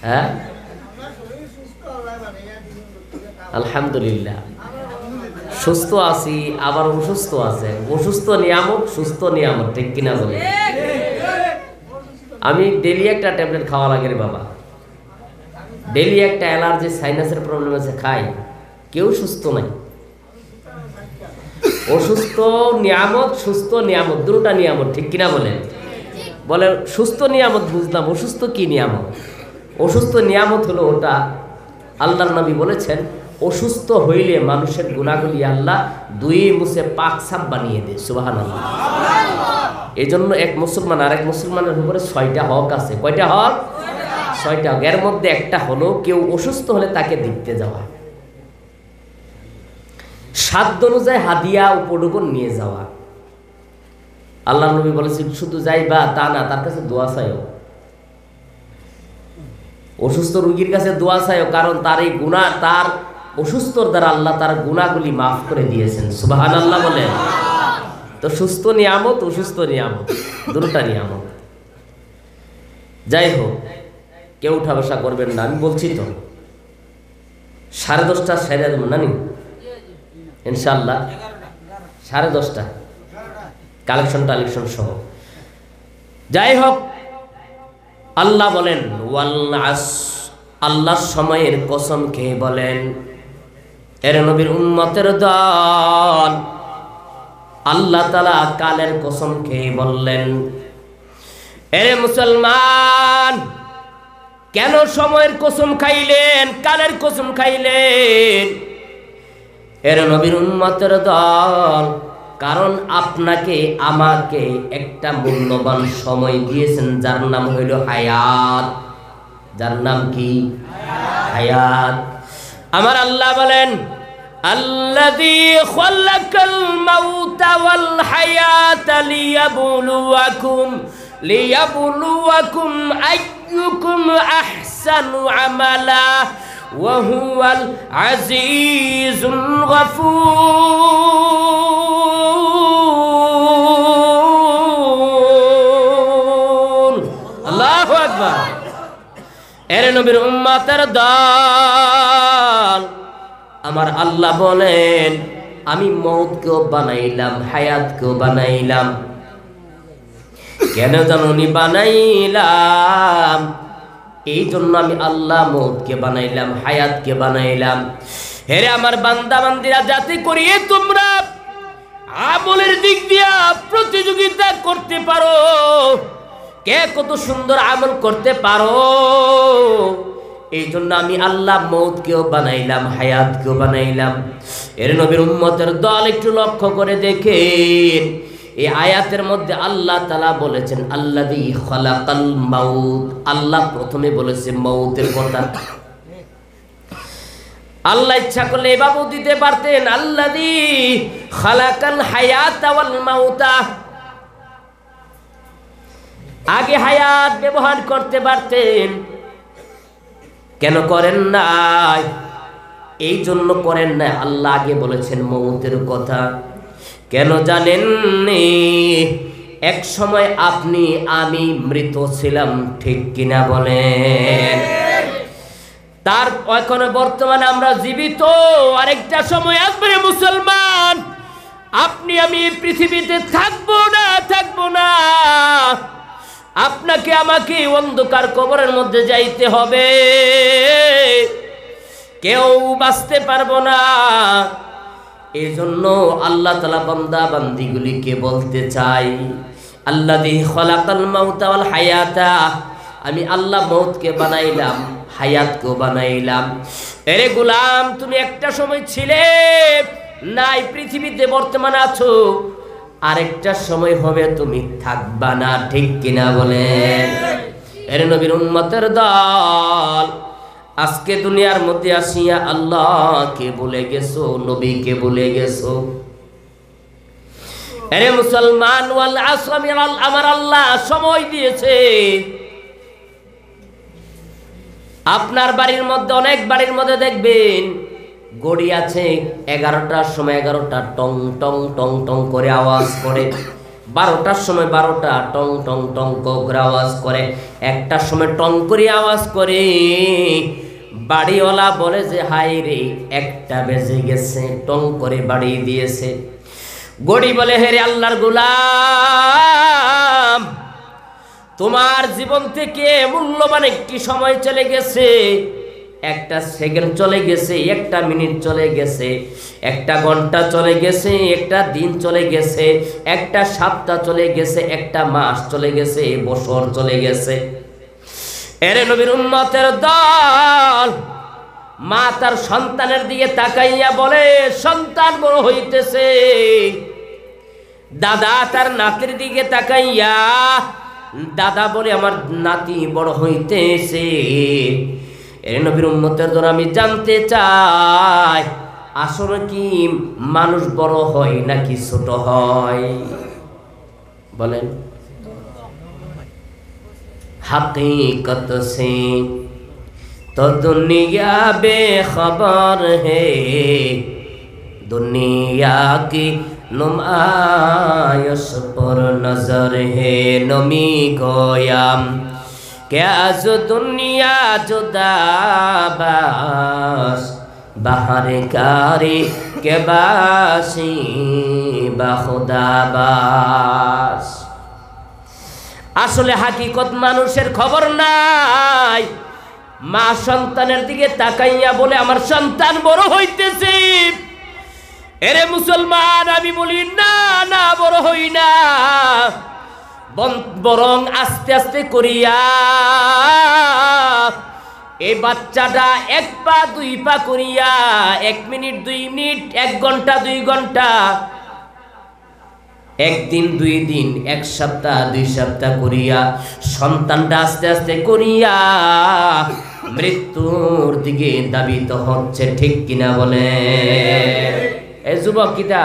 হ্যাঁ আলহামদুলিল্লাহ সুস্থ আছি, আবার অসুস্থ আছে। অসুস্থ নিয়ামত, সুস্থ নিয়ামত, ঠিক কিনা বলে? আমি ডেলি একটা ট্যাবলেট খাওয়া লাগে রে বাবা, ডেলি একটা অ্যালার্জি সাইনাসের প্রবলেম আছে, খাই। কেউ সুস্থ নাই। অসুস্থ নিয়ামত, সুস্থ নিয়ামত, দুটোটা নিয়ামত, ঠিক কিনা বলেন? বলে সুস্থ নিয়ামত বুঝলাম, অসুস্থ কি নিয়ামত? অসুস্থ নিয়ামত হলো ওটা, আল্লাহর নবী বলেছেন অসুস্থ হইলে মানুষের গুনাহগুলি আল্লাহ 2 মুছে পাক সাফ বানিয়ে দেয়। সুবহানাল্লাহ। এই জন্য এক মুসলমান আর এক মুসলমানের উপরে 6টা হক আছে। কয়টা হক? 6টা হক। এর মধ্যে একটা হলো কেউ অসুস্থ হলে তাকে দেখতে যাওয়া, সাধ্য অনুযায়ী হাদিয়া উপঢৌকন নিয়ে যাওয়া, আল্লাহ নবী বলেছেন শুধু যাইবা তা না, তার কাছে দোয়া চাইও। অসুস্থ রোগীর কাছে দোয়া চাইও, কারণ তার এই গুনাহ, তার অসুস্থর দ্বারা আল্লাহ তার গুনাহগুলি মাফ করে দিয়েছেন। সুবহানাল্লাহ বলে। তো সুস্থ নিয়ামত, অসুস্থ নিয়ামত, দুটোটা নিয়ামত। যাই হোক, কেউ উঠা বসা করবেন না, আমি বলছি তো 10:30 সেরে দেবো নানি ইনশাল্লাহ, 10:30 কালেকশন সহ। যাই হোক, আল্লাহ বলেন ওয়াল আল্লাহর সময়ের কসম খেয়ে বলেন, এর নবীর উম্মতের দল, আল্লাহ তাআলা কালের কসম খেয়ে বললেন, এরে মুসলমান, কেন সময়ের কসম খাইলেন, কালের কসম খাইলেন? এর নবীর উম্মতের দল, কারণ আপনাকে আমাকে একটা মূল্যবান সময় দিয়েছেন, যার নাম হইল হায়াত। যার নাম কি? হায়াত। আমার আল্লাহ বলেন, আল্লাযী খালাকাল মাউতা ওয়াল হায়াতা লিয়াবলুয়াকুম আইয়ুকুম আহসানু আমালা ওয়া হুয়াল আজিজুল গফুর। আল্লাহু আকবার। এর নবীর উম্মতের দল, আমার আল্লাহ বলেন, আমি মওতকেও বানাইলাম, হায়াতকেও বানাইলাম। কেন জানুনি বানাইলাম? এই জন্য আমি আল্লাহ মওতকে বানাইলাম, হায়াতকে বানাইলাম। হেরে আমার বান্দা বান্দিরা, যাতে করিয়ে তোমরা আমলের দিক দিয়া প্রতিযোগিতা করতে পারো, কে কত সুন্দর আমল করতে পারো। এই জন্য আমি আল্লাহ মওতকেও বানাইলাম, হায়াতকেও বানাইলাম। এর নবীর উম্মতের দল, একটু লক্ষ্য করে দেখেন, এই আয়াতের মধ্যে আল্লাহ তাআলা বলেছেন আল্লাযী খালাকাল মাউত। আল্লাহ প্রথমে বলেছে মওতের কথা। আল্লাহ ইচ্ছা করলে এভাবেও দিতে পারতেন আল্লাযী খালাকাল হায়াতা ওয়াল মাউতা, আগে হায়াত ব্যবহার করতে পারতেন। কেন করেন নাই? এই জন্য করেন না, আল্লাহ আগে বলেছেন মওতের কথা। কেন জানেন? এক সময় আপনি আমি মৃত ছিলাম, ঠিক কিনা বলেন? তার এখন বর্তমানে আমরা জীবিত, আরেকটা সময় আসবে মুসলমান, আপনি আমি পৃথিবীতে থাকবো না। আপনাকে আমাকে অন্ধকার কবরের মধ্যে যাইতে হবে, কেউ বাঁচতে পারবো না। এই জন্য আল্লাহ তাআলা বান্দা বান্দিগুলিকে বলতে চাই, আল্লাযী খালাকাল মাউতা ওয়াল হায়াতা, আমি আল্লাহ মওতকে বানাইলাম, হায়াতকেও বানাইলাম। এরে গোলাম, তুমি একটা সময় ছিলে নাই, পৃথিবীতে বর্তমানে আছো, আরেকটা সময় হবে তুমি থাকবা না, ঠিক কিনা বলেন? এর নবীর উম্মতের দল, আজকে দুনিয়ার মধ্যে আসিয়া আল্লাহকে ভুলে গেছো, নবীকে ভুলে গেছো। আরে মুসলমান, ওয়াল আসর, আমার আল্লাহ সময় দিয়েছে। আপনার বাড়ির মধ্যে, অনেক বাড়ির মধ্যে দেখবেন গড়ি আছে, 11টার সময় 11টা টং টং টং টং করে আওয়াজ করে, 12টার সময় 12টা টং টং টং করে আওয়াজ করে, 1টার সময় টং করে আওয়াজ করে। বাড়িওয়ালা বলে যে হাই রে, 1টা বেজে গেছে, টং করে বাড়ি দিয়েছে। গড়ি বলে, হে রে আল্লাহর গোলাম, তোমার জীবন থেকে মূল্যবান একটি সময় চলে গেছে, 1টা সেকেন্ড চলে গেছে, 1টা মিনিট চলে গেছে, 1টা ঘন্টা চলে গেছে, 1টা দিন চলে গেছে, 1টা সপ্তাহ চলে গেছে, 1টা মাস চলে গেছে, বছর চলে গেছে। এরে নবীর উম্মতের দল, মা তার সন্তানের দিকে তাকাইয়া বলে, সন্তান বড় হইতেছে। দাদা তার নাতির দিকে তাকাইয়া দাদা বলে, আমার নাতি বড় হইতেছে। এর নবীর উম্মতের দল, আমি জানতে চাই, আসলে কি মানুষ বড় হয় নাকি ছোট হয়? बोलें हकीकत से तो दुनिया बेखबर है, दुनिया की नुमाइश पर नजर है। नमी गोयाम क्या जो दुनिया जुदाबास बाहर कारी के बासी बाखुदाबास। আসলে হাকিকত মানুষের খবর নাই। মা সন্তানের দিকে তাকাইয়া বলে আমার সন্তান বড় হইতেছে। এরে মুসলমান, আমি বলি না না, বড় হই না, বরং আস্তে আস্তে করিয়া এই বাচ্চাটা 1 পা 2 পা করিয়া 1 মিনিট 2 মিনিট 1 ঘন্টা 2 ঘন্টা, 1 দিন 2 দিন 1 সপ্তাহ 2 সপ্তাহ করিয়া সন্তানটা আস্তে আস্তে করিয়া মৃত্যুর দিকে ধাবিত হচ্ছে। ঠিক কিনা বলে? এই যুবক কিটা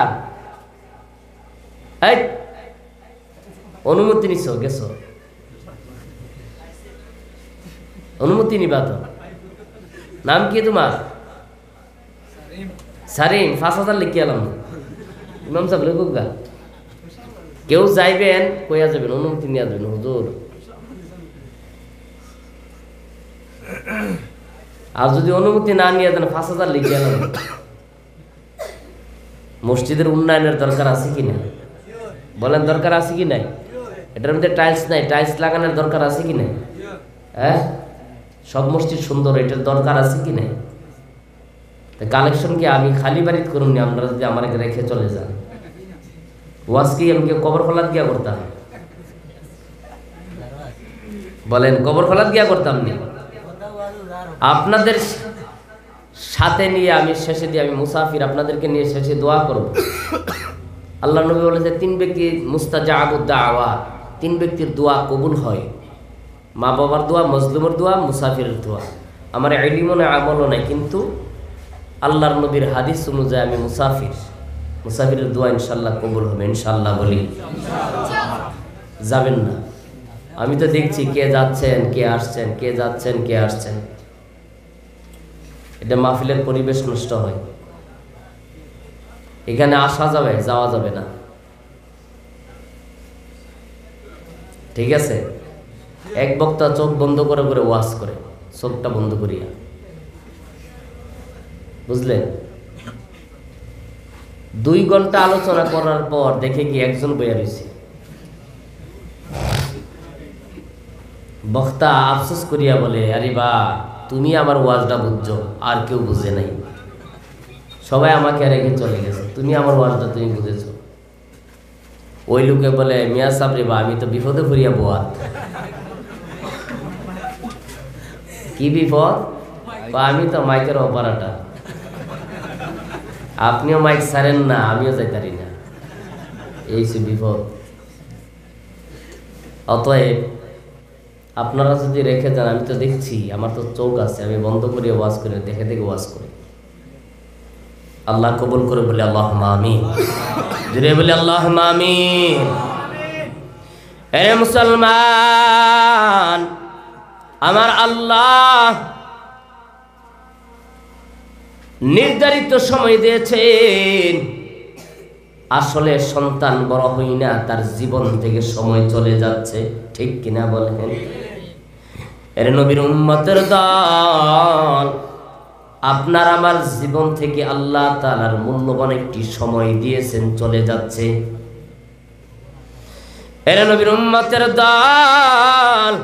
এই অনুমতি নিছো গেছো? অনুমতি নিবা তো? নাম কি তোমার? সারিম। 5000 লিখে এলাম। ইমাম সাহেব লেখুক গা। কেউ যাইবেন কইয়া যাবেন, অনুমতি নিয়ে যাবেন হুজুর। আর যদি অনুমতি না নিয়ে দেন 5000 লিখে এলাম। মসজিদের উন্নয়নের দরকার আছে কি না? বলেন দরকার আছে কি নাই? এটার মধ্যে টাইলস নাই, টাইলস লাগানোর দরকার আছে কি নাই? হ্যাঁ, সব মসজিদ সুন্দর, এটার দরকার আছে কি নাই? কালেকশন কি আমি খালি বাড়িতে করুন নি? আপনারা যদি আমার রেখে চলে যান, ওয়াজ কি আমাকে কবর খোলাত গিয়া করতাম? বলেন কবর খোলাত গিয়া করতাম নি? আপনাদের সাথে নিয়ে আমি শেষে দিয়ে, আমি মুসাফির, আপনাদেরকে নিয়ে শেষে দোয়া করব। আল্লাহ নবী বলেছে 3 ব্যক্তি মুস্তাজাবুদ দাওয়া, 3 ব্যক্তির দোয়া কবুল হয়। মা বাবার দোয়া, মজলুমের দোয়া, মুসাফিরের দোয়া। আমার ইলমও নাই, আমলও নাই, কিন্তু আল্লাহর নবীর হাদিস অনুযায়ী আমি মুসাফির, মুসাফিরের দোয়া ইনশাল্লাহ কবুল হবে। ইনশাল্লাহ বলি। যাবেন না? আমি তো দেখছি কে যাচ্ছেন কে আসছেন, কে যাচ্ছেন কে আসছেন। এটা মাহফিলের পরিবেশ নষ্ট হয়। এখানে আসা যাবে, যাওয়া যাবে না। ঠিক আছে? এক বক্তা চোখ বন্ধ করে করে ওয়াজ করে, চোখটা বন্ধ করিয়া, বুঝলেন? 2 ঘন্টা আলোচনা করার পর দেখে কি একজন বইয়া রয়েছে। বক্তা আফসোস করিয়া বলে, আরে বা তুমি আমার ওয়াজটা বুঝছো, আর কেউ বুঝে নাই। সবাই আমাকে রেখে চলে গেছে, তুমি আমার ওয়াজটা তুমি বুঝেছো। ওই লোকে বলে, মিয়া সাহেব রে বা, আমি তো বিপদে পড়িয়া বোয়াত। কি বিপদ? আমি তো মাইকের অপারেটর, আপনিও মাইক ছাড়েন না, আমিও যাইতারি না, এই সে বিপদ। অতএব আপনারা যদি রেখে যান, আমি তো দেখছি, আমার তো চোখ আছে, আমি বন্ধ করে ওয়াজ করে দেখে দেখে ওয়াজ করি। আল্লাহ কবুল করে বলে আল্লাহুম্মা আমিন। জোরে বলে আল্লাহুম্মা আমিন। এ মুসলমান, আমার আল্লাহ নির্ধারিত সময় দিয়েছেন। আসলে সন্তান বড় হই না, তার জীবন থেকে সময় চলে যাচ্ছে। ঠিক কিনা বলেন? এর নবীর উম্মতের দল, আপনার আমার জীবন থেকে আল্লাহ তাআলার মূল্যবান একটি সময় দিয়েছেন, চলে যাচ্ছে। এর নবীর উম্মতের দল,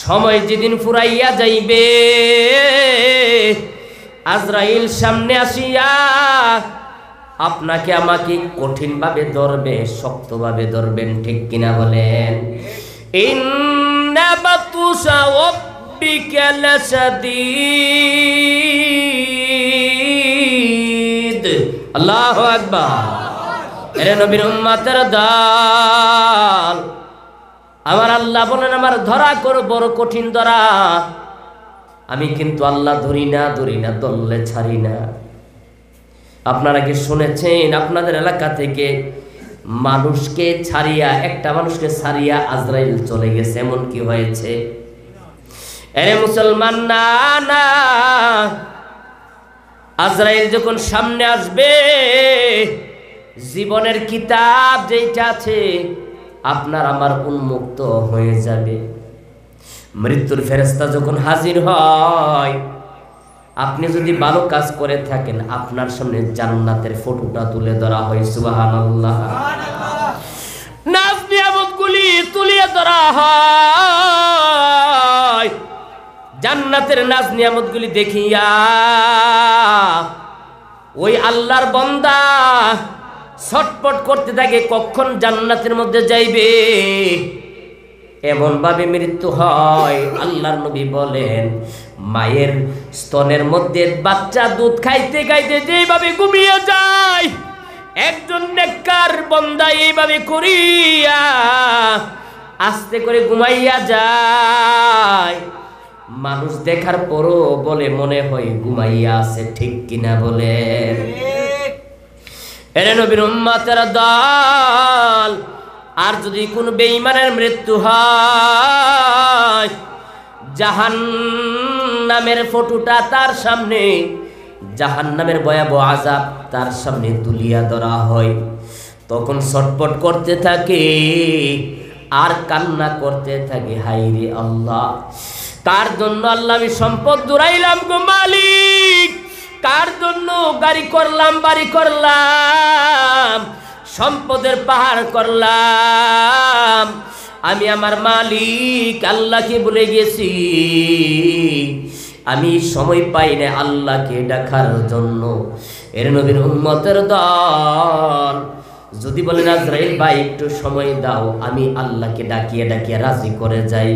সময় যেদিন ফুরাইয়া যাইবে, আজরাইল সামনে আসিয়া আপনাকে আমাকে কঠিনভাবে ধরবে, শক্তভাবে ধরবেন। ঠিক কিনা বলেন? ইন্না বাতুশা রাব্বিকা লাশাদীদ। আল্লাহু আকবার। এরে নবীর উম্মতের দল, আমার আল্লাহ বলেন, আমার ধরা করো বড় কঠিন ধরা। আমি কিন্তু আল্লাহ ধরি না, ধরলে ছাড়ি না। আপনারা কি শুনেছেন আপনাদের এলাকা থেকে মানুষকে ছাড়িয়া, একটা মানুষকে ছাড়িয়া আজরাইল চলে গেছে, এমন কি হয়েছে? আরে মুসলমান, না না, আজরাইল যখন সামনে আসবে, জীবনের কিতাব যেটা আছে আপনার আমার উন্মুক্ত হয়ে যাবে। মৃত্যুর ফেরেশতা যখন হাজির হয়, আপনি যদি ভালো কাজ করে থাকেন, আপনার সামনে জান্নাতের ফটোটা তুলে ধরা হয়। সুবহানাল্লাহ। নাজ নিয়ামতগুলি তুলে ধরা হয়। জান্নাতের নাজ নিয়ামতগুলি দেখিয়া ওই আল্লাহর বান্দা ছটপট করতে থাকে, কখন জান্নাতের মধ্যে যাইবে। এমন ভাবে মৃত্যু হয়, আল্লাহর নবী বলেন, মায়ের স্তনের মধ্যে বাচ্চা দুধ খাইতে খাইতে যেভাবে ঘুমিয়ে যায়, একজন নেককার বান্দা এইভাবে করিয়া আস্তে করে ঘুমাইয়া যায়। মানুষ দেখার পরও বলে মনে হয় ঘুমাইয়া আছে। ঠিক কিনা বলেন? এরে নবীর উম্মতের দল, আর যদি কোন বেঈমানের মৃত্যু হয়, জাহান্নামের ফটোটা তার সামনে, জাহান্নামের ভয়াবহ আযাব তার সামনে তুলিয়া ধরা হয়। তখন ছটপট করতে থাকে আর কান্না করতে থাকে, হায়রে আল্লাহ, কার জন্য আল্লাহ আমি সম্পদ জুড়াইলাম গো মালিক, কার জন্য গাড়ি করলাম, বাড়ি করলাম, সম্পদের পাহাড় করলাম, আমি আমার মালিক আল্লাহকে ভুলে গেছি। আমি সময় পাই না আল্লাহকে ডাকার জন্য। এর নবীর উম্মতের দল, যদি বলেন আজরাইল ভাই একটু সময় দাও, আমি আল্লাহকে ডাকিয়ে ডাকিয়ে রাজি করে যাই।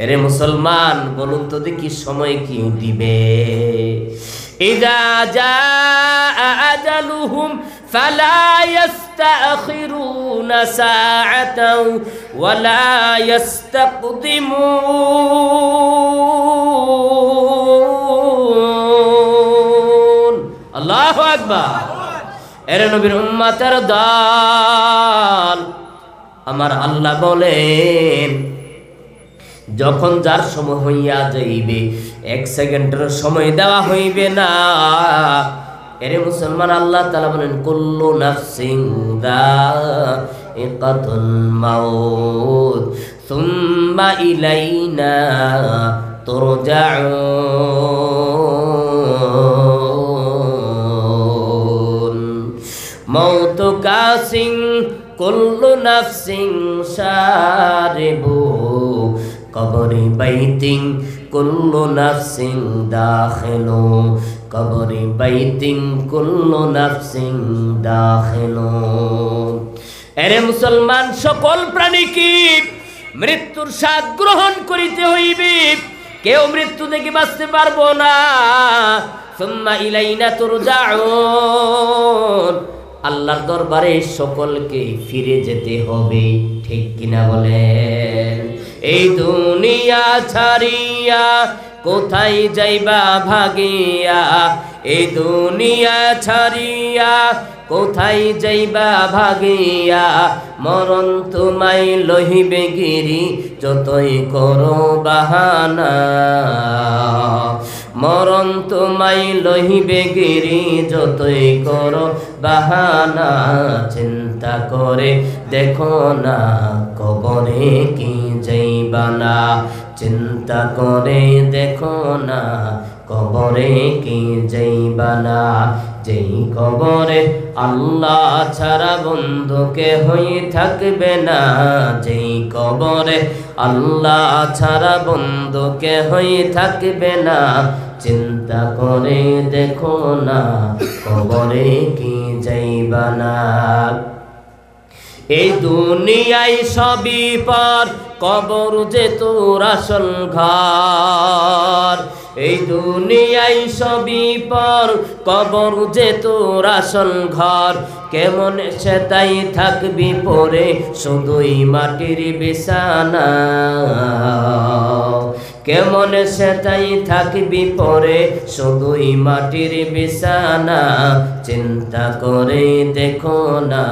এরে মুসলমান, বলুন তো দেখি সময় কি দিবে? ইযা জাআ আজালুহুম ফালা ইস্তাখিরুনা সাআতাও ওয়ালা ইস্তাকদিমুন। আল্লাহু আকবার। এরে নবীর উম্মতের দল, আমার আল্লাহ বলেন, যখন যার সময় হইয়া যাইবে, এক সেকেন্ডের সময় দেওয়া হইবে না। এরে মুসলমান, আল্লাহ তাআলা বলেন, কুল্লু নাফসিন যায়িকাতুল মাউত সুম্মা ইলাইনা তুরজাউন। মৌত কাসিং কুল্লু নাফসিং শারিবু কবরি বাইতিং কুল্লু নাফসিং দাখিলু কবরি বাইতিং কুল্লু নাফসিং দাখিলু। এরে মুসলমান, সকল প্রাণীকে মৃত্যুর স্বাদ গ্রহণ করিতে হইবে, কেউ মৃত্যু থেকে বাঁচতে পারবো না। সুম্মা ইলাইনা তুরজাউন, আল্লাহর দরবারে সকলকে ফিরে যেতে হবে। ঠিক কিনা বলেন? এই দুনিয়া ছাড়িয়া কোথায় যাইবা ভাগিয়া, এই দুনিয়া ছাড়িয়া কোথায় যাইবা ভাগিয়া, মরণ তোমায় লহিবে গিরি যতই করো বাহানা, মরণ তোমায় লহিবে গিরি যতই করো বাহানা। চিন্তা করে দেখো না কবরে কি যাইবা না, চিন্তা করে দেখো না কবরে কি যাইবা না। যেই কবরে আল্লাহ ছাড়া বন্ধু কেহই থাকবে না, যেই কবরে আল্লাহ ছাড়া বন্ধু কেহই থাকবে না। চিন্তা করে দেখো না কবরে কি যাইবা না। এই দুনিয়ায় সবই পর, কবর যে তোর আসল ঘর। এই দুনিয়ায় সবই পর, কবর যে তোর আসল ঘর। কেমন সে তাই থাকবি পরে শুধুই মাটির বিছানা, কেমন সে তাই থাকবি পরে শুধুই মাটির বিছানা। চিন্তা করে দেখো না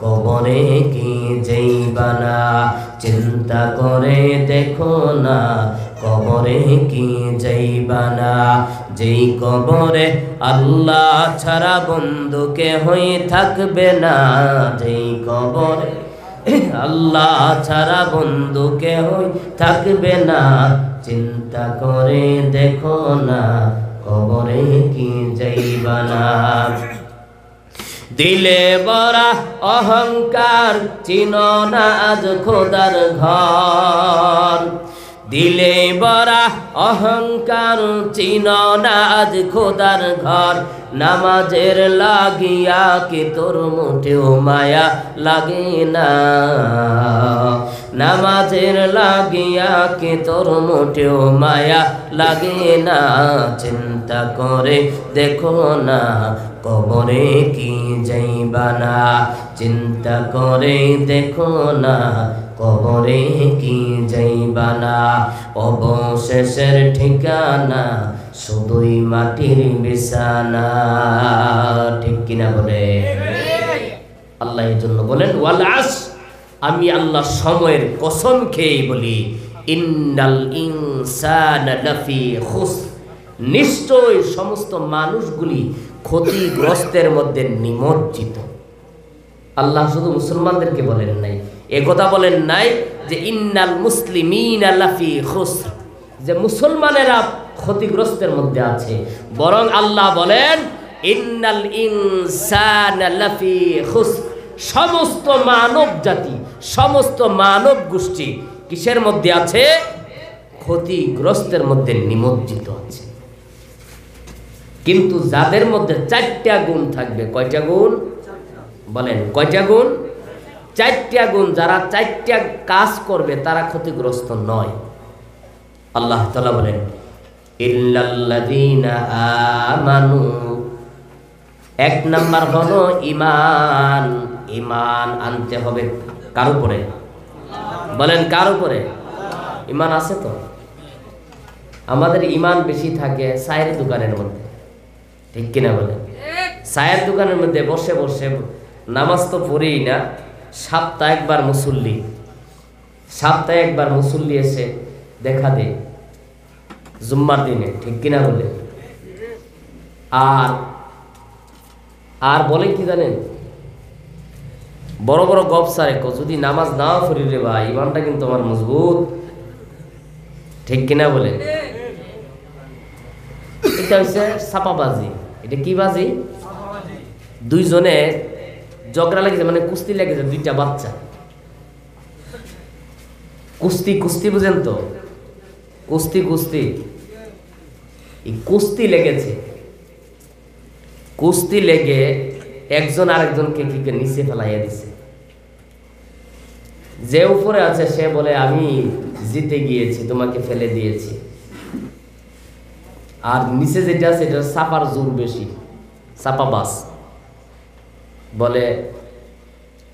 কবরে কি যাইবা না, চিন্তা করে দেখো না কবরে কি যাইবা না। যেই কবরে আল্লাহ ছাড়া বন্ধু কেহই থাকবে না, যেই কবরে আল্লাহ ছাড়া বন্ধু কেহই থাকবে না, চিন্তা করে দেখো না কবরে কি যাইবা না। দিলে বড়া অহংকার চিনো না আজ খোদার ঘর, দিলে বড়া অহংকার চিনো না আজ খোদার ঘর। নামাজের লাগিয়া কি তোর মুঠেও মায়া লাগে না, নামাজের লাগিয়া কি তোর মুঠেও মায়া লাগে না, চিন্তা করে দেখো না কবরে কি যাইবা না, চিন্তা করে দেখো না কবরে কি যাইবা না। অবশেষের ঠিকানা শুধুই মাটির বিছানা, ঠিক কিনা বলে? আল্লাহ এই জন্য বলেন ওয়াল আসর, আমি আল্লাহ সময়ের কসম খেয়ে বলি, ইন্নাল ইনসানা লাফি খুসর, নিশ্চয় সমস্ত মানুষগুলি ক্ষতিগ্রস্তের মধ্যে নিমজ্জিত। আল্লাহ শুধু মুসলমানদেরকে বলেন নাই, একথা বলেন নাই যে ইন্নাল মুসলিমিনা লাফি খুসর, যে মুসলমানেরা ক্ষতিগ্রস্তের মধ্যে আছে, বরং আল্লাহ বলেন ইন্নাল ইনসানা লাফি খুসর, সমস্ত মানব জাতি সমস্ত মানব গোষ্ঠী কিসের মধ্যে আছে? ক্ষতিগ্রস্তের মধ্যে নিমজ্জিত আছে। কিন্তু যাদের মধ্যে 4টা গুণ থাকবে, কয়টা গুণ বলেন? কয়টা গুণ? 4টা গুণ। যারা 4টা কাজ করবে তারা ক্ষতিগ্রস্ত নয়। আল্লাহ তাআলা বলেন ইল্লাল্লাযীনা আমানু, 1 নাম্বার হলো ঈমান। ঈমান আনতে হবে কার উপরে? বলেন কার উপরে? ঈমান আছে তো? আমাদের ঈমান বেশি থাকে চায়ের দোকানের মধ্যে, ঠিক কিনা বলেন? চায়ের দোকানের মধ্যে বসে বসে নামাজ তো পড়েই না, সপ্তাহে একবার মুসল্লি এসে দেখা দেয় জুম্মার দিনে, ঠিক কিনা বলে? আর বলে কি জানেন, বড় বড় গপ সারে যদি নামাজ নাও পড়ি রে ভাই, ইমানটা কিন্তু আমার মজবুত, ঠিক কিনা বলে? এটা হচ্ছে ছাপাবাজি। এটা কি বাজি? দুইজনে ঝগড়া লেগেছে, মানে কুস্তি লেগেছে, 2টা বাচ্চা কুস্তি বুঝেন তো? কুস্তি লেগেছে। কুস্তি লেগে একজন আরেকজনকে কি নিচে ফেলাইয়া দিছে। যে উপরে আছে সে বলে আমি জিতে গিয়েছি, তোমাকে ফেলে দিয়েছি। আর নিচে যেটা আছে এটা চাপার জোর বেশি, চাপাবাজ বলে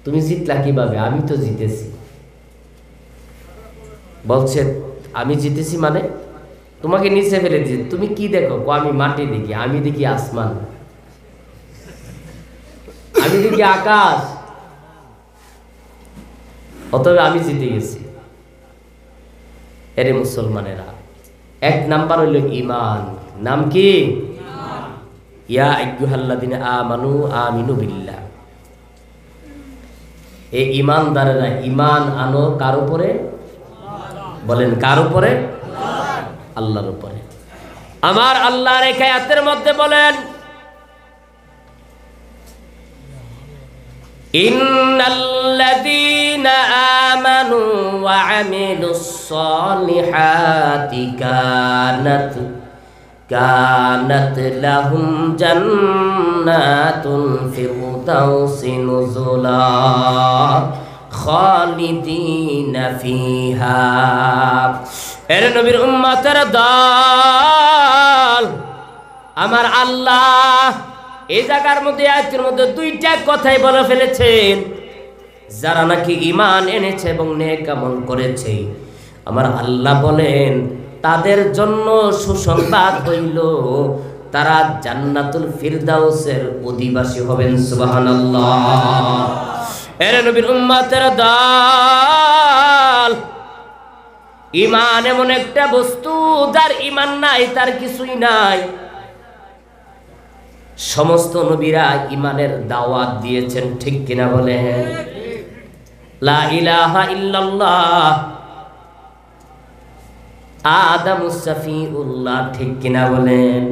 তুমি জিতলা কিভাবে? আমি তো জিতেছি। বলছে আমি জিতেছি মানে? তোমাকে নিচে ফেলে দিয়েছি। তুমি কি দেখো? আমি মাটি দেখি, আমি দেখি আসমান, আমি দেখি আকাশ, অতএব আমি জিতে গেছি। এরে মুসলমানেরা, 1 নাম্বার হইল ঈমান। নাম কি? ইয়া আইয়ুহাল্লাযীনা আমানু আমিনু বিল্লাহ। এই ঈমানদারেরা ঈমান আনো কার উপরে? বলেন কার উপরে? আল্লাহর উপরে। আমার আল্লাহর এই আয়াতের মধ্যে বলেন ইন্নাল্লাযীনা আমানু ওয়া আমিলুস সালিহাতি কানাত লাহুম জান্নাতুল ফিরদাউসি নুজুলা খালিদিনা ফিহা। এর নবীর উম্মতের দল, আমার আল্লাহ এই জায়গার মধ্যে আয়াতের মধ্যে 2টা কথাই বলে ফেলেছেন। যারা নাকি ঈমান এনেছে এবং নেক আমল করেছে, আমার আল্লাহ বলেন তাদের জন্য সুসংবাদ হইল তারা জান্নাতুল ফিরদাউসের অধিবাসী হবেন। সুবহানাল্লাহ। এরে নবীর উম্মতের দল, ঈমান এমন একটা বস্তু, যার ঈমান নাই তার কিছুই নাই। সমস্ত নবীরা ঈমানের দাওয়াত দিয়েছেন, ঠিক কিনা বলেন? লা ইলাহা ইল্লাল্লাহ, আদামুস সাফিউল্লাহ, ঠিক কিনা বলেন?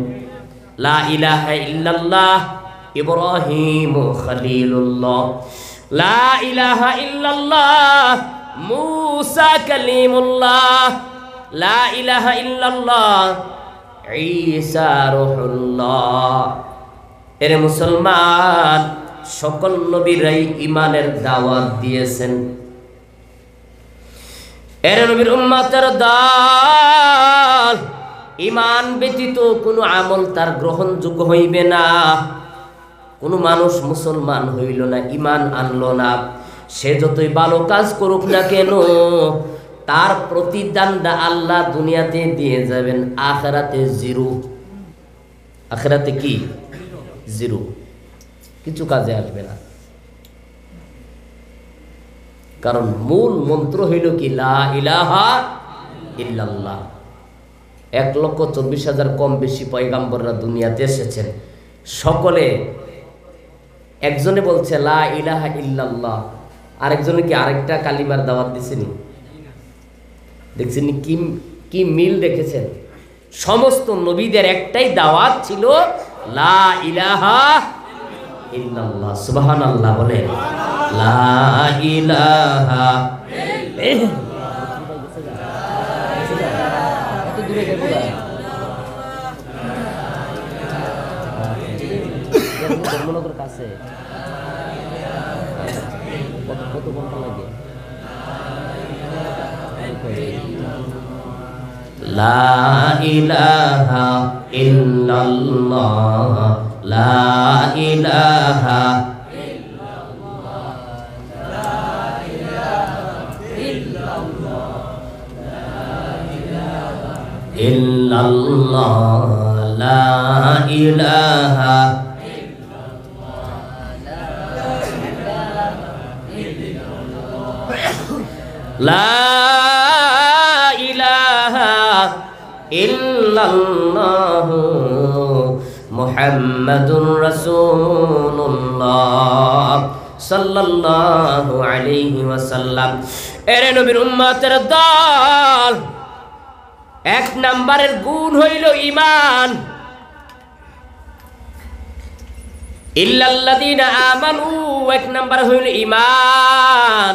লা ইলাহা ইল্লাল্লাহ, ইব্রাহিম খলিলুল্লাহ। লা ইলাহা ইল্লাল্লাহ, মুসা কালিমুল্লাহ। লা ইলাহা ইল্লাল্লাহ, ঈসা রূহুল্লাহ। এরে মুসলমান, সকল নবীরাই ঈমানের দাওয়াত দিয়েছেন। এরে নবীর উম্মতের দল, ঈমান ব্যতীত কোনো আমল তার গ্রহণযোগ্য হইবে না। কোনো মানুষ মুসলমান হইল না, ঈমান আনলো না, সে যতই ভালো কাজ করুক না কেন, তার প্রতিদানটা আল্লাহ দুনিয়াতে দিয়ে যাবেন, আখিরাতে জিরো। আখিরাতে কি? জিরো, কিছু কাজে আসবে না। কারণ মূল মন্ত্র হইল কি? লা ইলাহা ইল্লাল্লাহ। 1,24,000 কম বেশি পয়গাম্বররা দুনিয়াতে এসেছেন, সকলে একজনে বলছে লা ইলাহা ইল্লাল্লাহ, আরেকজনে কি আরেকটা কালিমার দাওয়াত দিছেনি? দেখছেন কি কি মিল দেখেছেন? সমস্ত নবীদের একটাই দাওয়াত ছিল, লা ইলাহা ইল্লাল্লাহ। সুবহানাল্লাহ বলেন, লা ইলাহা কাছে কত ঘন্টা লাগে? লা ইলাহা ইল্লাল্লাহ, লা ইলাহা ইল্লাল্লাহ, লা ইলাহা লা ইলাহা ইল্লাল্লাহ মুহাম্মাদুর রাসূলুল্লাহ সাল্লাল্লাহু আলাইহি ওয়াসাল্লাম। এরে নবীর উম্মতের দল, এক নম্বরের গুণ হইল ঈমান। ইল্লাল্লাযীনা আমানু, এক নম্বর হইল ঈমান।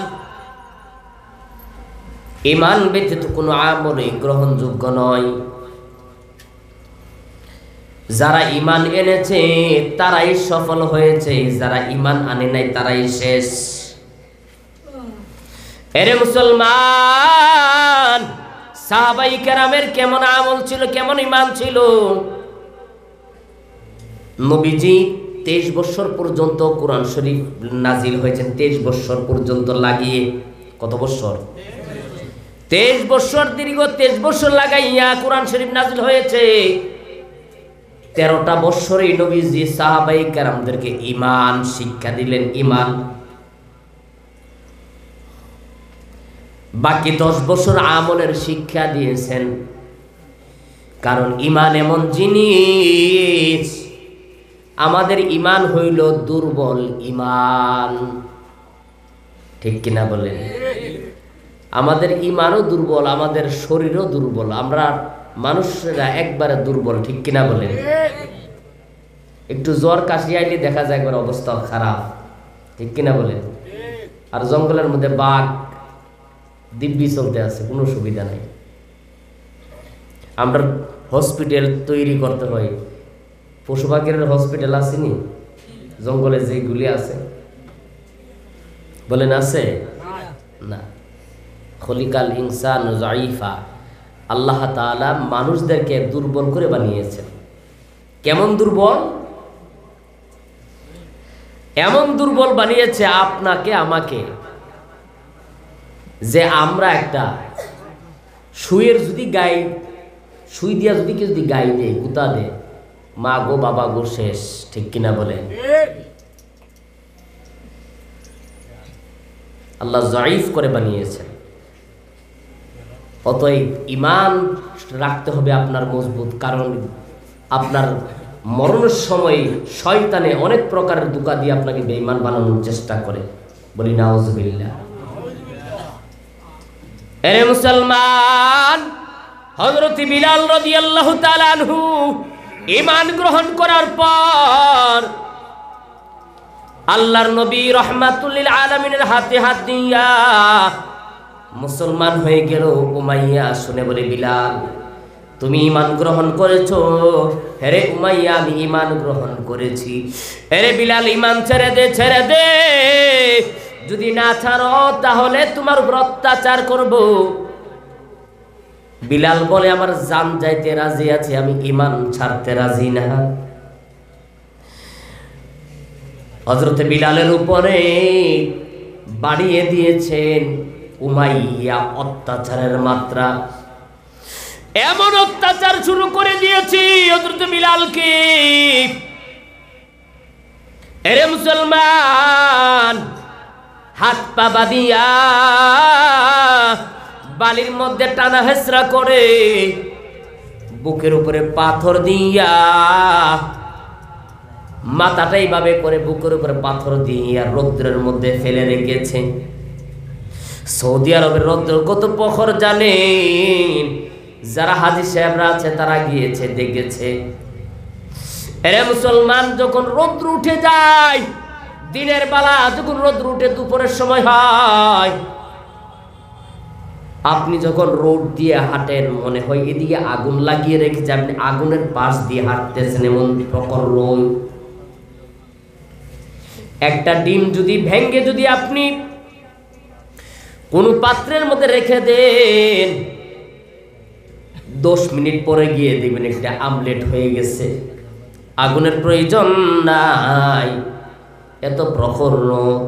ঈমান ব্যতীত কোনো আমলই গ্রহণযোগ্য নয়। যারা ঈমান এনেছে তারাই সফল হয়েছে, যারা ঈমান আনে নাই তারাই শেষ। এরে মুসলমান, সাহাবায়ে কেরামের কেমন আমল ছিল, কেমন ঈমান ছিল? নবীজি 23 বছর পর্যন্ত কোরআন শরীফ নাজিল হয়েছেন, 23 বছর পর্যন্ত লাগিয়ে। কত বছর? 23 বছর, দীর্ঘ 23 বছর লাগাইয়া কোরআন শরীফ নাজিল হয়েছে। 13টা বছরই নবীজি সাহাবায়ে কেরামদেরকে ঈমান শিক্ষা দিলেন, ঈমান। বাকি 10 বছর আমলের শিক্ষা দিয়েছেন। কারণ ঈমান এমন জিনিস, আমাদের ঈমান হইল দুর্বল ঈমান, ঠিক কিনা বলেন? আমাদের ঈমানও দুর্বল, আমাদের শরীরও দুর্বল, আমরা মানুষরা একবারে দুর্বল, ঠিক কিনা বলেন? একটু জ্বর কাশি আইলে দেখা যায় একবার অবস্থা খারাপ, ঠিক কিনা বলেন? আর জঙ্গলের মধ্যে বাঘ দিব্যি চলতে আছে, কোনো সুবিধা নাই। আমরা হসপিটাল তৈরি করতে হয়, পশু পাখির হসপিটাল আসেনি জঙ্গলে যেগুলি আছে? বলেন আছে? না। খলিকাল ইনসান যায়ীফা, আল্লাহ তাআলা মানুষদেরকে দুর্বল করে বানিয়েছেন। কেমন দুর্বল? এমন দুর্বল বানিয়েছে আপনাকে আমাকে, যে আমরা একটা সুইয়ের যদি গাই, সুই দিয়া যদি কেউ যদি গাই দেয়, গুতা দেয়, মা গো বাবা গো শেষ, ঠিক কিনা বলেন? আল্লাহ জয়ীফ করে বানিয়েছেন। অতএব ঈমান রাখতে হবে আপনার মজবুত, কারণ আপনার মরণের সময় শয়তানে অনেক প্রকারের ধোঁকা দিয়ে আপনাকে বেঈমান বানানোর চেষ্টা করে। বলি নাউজুবিল্লাহ। এরে মুসলমান, হযরত বিলাল রাদিয়াল্লাহু তাআলা আনহু ঈমান গ্রহণ করার পর আল্লাহর নবী রাহমাতুল লিল আলামিনের হাতে হাত দিয়া মুসলমান হয়ে গেল। উমাইয়া শুনে বলে, বিলাল তুমি ঈমান গ্রহণ করেছো? হেরে উমাইয়া, আমি ঈমান গ্রহণ করেছি। হেরে বিলাল, ঈমান ছেড়ে দে, ছেড়ে দে, যদি না ছাড়ো তাহলে তোমার উপর অত্যাচার করব। বিলাল বলে, আমার জান যাইতে রাজি আছে, আমি ঈমান ছাড়তে রাজি না। হযরতে বিলালের উপরে বাড়িয়ে দিয়েছেন উমাইয়া অত্যাচারের মাত্রা। এমন অত্যাচার শুরু করে দিয়েছি হযরত বিলালকে। এরে মুসলমান, হাত পা বাঁধিয়া বালির মধ্যে টানা হেসরা করে বুকের উপরে পাথর দিয়া, মাথাটা এইভাবে করে বুকের উপরে পাথর দিয়া রৌদ্রের মধ্যে ফেলে রেখেছে। সৌদি আরবের রৌদ্র কত প্রখর জানেন? যারা হাজী সাহেবরা আছে তারা গিয়েছে, দেখেছে। এরে মুসলমান, যখন রৌদ্র উঠে যায়, দিনের বেলা যখন রৌদ্র উঠে দুপুরের সময় হয়, আপনি যখন রোড দিয়ে হাঁটেন মনে হয় এদিকে আগুন লাগিয়ে রেখেছে, আপনি আগুনের পাশ দিয়ে হাঁটতেছেন, এমন প্রখর রোদ। একটা ডিম যদি ভেঙে যদি আপনি কোন পাত্রের মধ্যে রেখে দেন, 10 মিনিট পরে গিয়ে দেখবেন একটা আমলেট হয়ে গেছে। আগুনের প্রয়োজন নাই, এত প্রখর রোদ।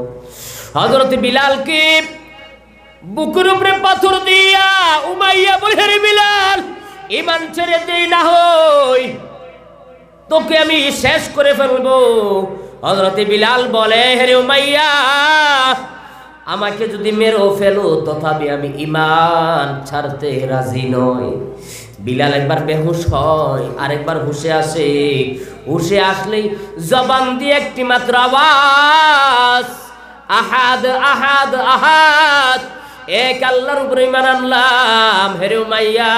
হযরত বিলালকে বুকের উপরে পাথর দিয়া উমাইয়া বলে, হে বিলাল, ঈমান ছেড়ে দেই না হই তোকে আমি শেষ করে ফেলবো। হযরত বিলাল বলে, হে উমাইয়া, আমাকে যদি মেরেও ফেলো তথাপি আমি ঈমান ছাড়তে রাজি নই। বিলাল একবার বেহুশ হয়, আরেকবার হুশে আসে। হুশে আসলেই জবান দিয়ে একটি মাত্র আওয়াজ, আহাদ আহাদ আহাদ, এক আল্লাহর উপরে ঈমান আনলাম। হে উমাইয়া,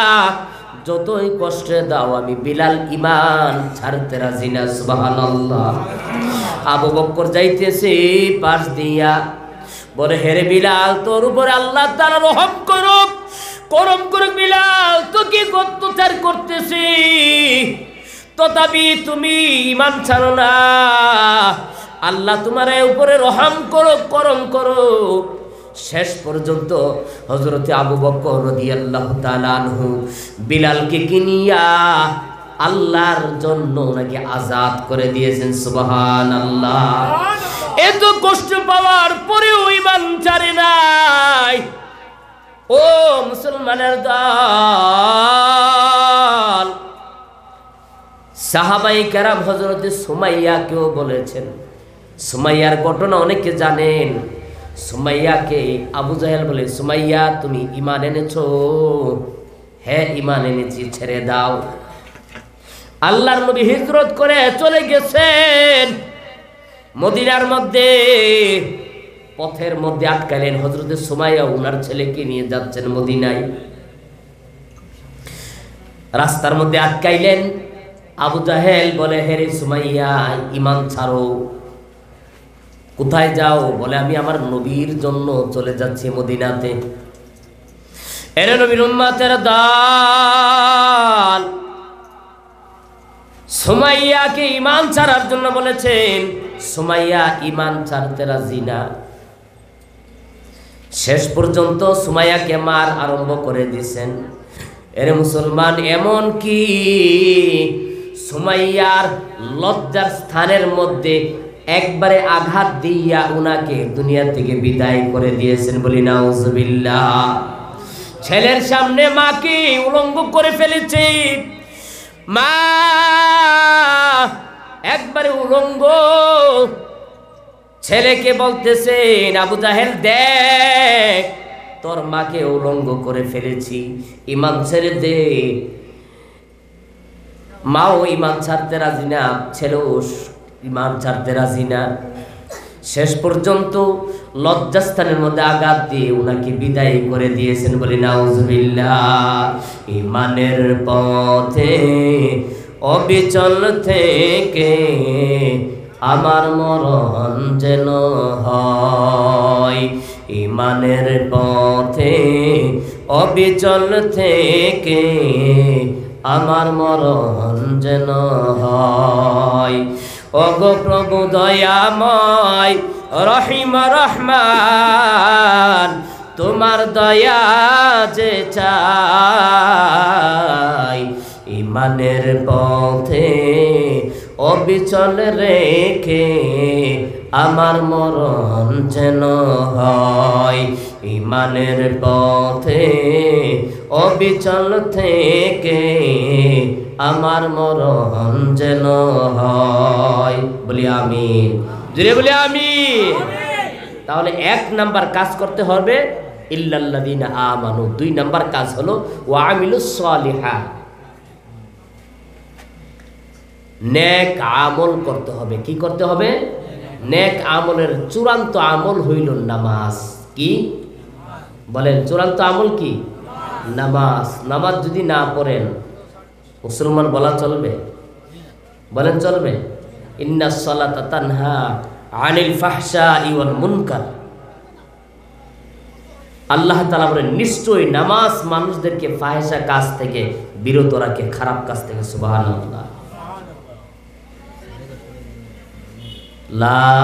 যতই কষ্টে দাও আমি বিলাল ঈমান ছাড়তে রাজি না। সুবহানাল্লাহ। আবু বকর যাইতেছে পাশ দিয়া, বলে, হে বিলাল, তোর উপরে আল্লাহ তাআলা রহম করুক, করম করুক। বিলাল, তো কি অত্যাচার করতেছি, তথাপি তুমি ঈমান ছাড়ো না। আল্লাহ তোমার উপরে রহম করুক, করম করুক। শেষ পর্যন্ত হযরতে আবু বকর রাদিয়াল্লাহু তাআলা আনহু বিলালকে কিনিয়া আল্লাহর জন্য নাকি আজাদ করে দিয়েছেন। সুবহানাল্লাহ। এত কষ্ট পাওয়ার পরেও ঈমান ছাড়ে নাই। ও মুসলমানের দল, সাহাবায়ে কেরাম হযরতে সুমাইয়াকেও বলেছেন। সুমাইয়ার ঘটনা অনেকে জানেন। সুমাইয়াকে আবু জাহেল বলে, সুমাইয়া তুমি ঈমান এনেছো? হ্যাঁ ঈমান এনেছি, ছেড়ে দাও। আল্লাহর নবী হিজরত করে চলে গেছেন মদিনার মধ্যে। পথের মধ্যে আটকালেন হযরতে সুমাইয়া, উনার ছেলেকে নিয়ে যাচ্ছেন মদিনায়। রাস্তার মধ্যে আটকাইলেন। আবু জাহেল বলে, হে রে সুমাইয়া, ঈমান ছাড়ো। কোথায় যাও? বলে, আমি আমার নবীর জন্য চলে যাচ্ছি মদিনাতে। এর নবীর উম্মতের দল সুমাইয়াকে ঈমান ছাড়ার জন্য বলেছেন। সুমাইয়া ঈমান ছাড়তে রাজি না। শেষ পর্যন্ত সুমাইয়াকে মার আরম্ভ করে দিয়েছেন। এর মুসলমান, এমন কি সুমাইয়ার লজ্জার স্থানের মধ্যে একবারে আঘাত দিয়া উনাকে দুনিয়া থেকে বিদায় করে দিয়েছেন। বলি নাউজুবিল্লাহ। ছেলের সামনে মাকে উলঙ্গ করে ফেলেছে। মা একবারে উলঙ্গ, ছেলেকে বলতেছেন, আবু জাহেল দেখ, তোর মাকে উলঙ্গ করে ফেলেছি, ঈমান ছেড়ে দে। মাও ঈমান ছাড়তে রাজি না, ছেলেও ঈমান ছাড়তে রাজি না। শেষ পর্যন্ত লজ্জাস্থানের মধ্যে আঘাত দিয়ে উনাকে বিদায় করে দিয়েছেন। বলি নাউজুবিল্লাহ। ঈমানের পথে অবিচল থেকে আমার মরণ যেন হয়। ঈমানের পথে অবিচল থেকে আমার মরণ যেন হয়। ওগো প্রভু দয়াময় রহিম রহমান, তোমার দয়া যে চাই। ঈমানের পথে অবিচল রেখে আমার মরণ যেন হয়। ঈমানের পথে অবিচল থেকে আমার মরণ যেন হয়। বলি আমিন, জোরে বলি আমিন। তাহলে 1 নাম্বার কাজ করতে হবে ইল্লাল্লাযীনা আমানু। 2 নাম্বার কাজ হলো ওয়া আমিলুস সালিহাত, নেক আমল করতে হবে। কি করতে হবে? নেক আমলের চূড়ান্ত আমল হইল নামাজ। কি বলেন? চূড়ান্ত আমল কি? নামাজ। নামাজ যদি না পড়েন মুসলমান বলা চলবে? বলেন চলবে? ইন্নাস সালাতা তানহা আনিল ফাহশাই ওয়াল মুনকার। আল্লাহ তাআলা বলেন নিশ্চয়ই নামাজ মানুষদেরকে ফাহিশা কাজ থেকে বিরত রাখে, খারাপ কাজ থেকে। সুবহানাল্লাহ। লা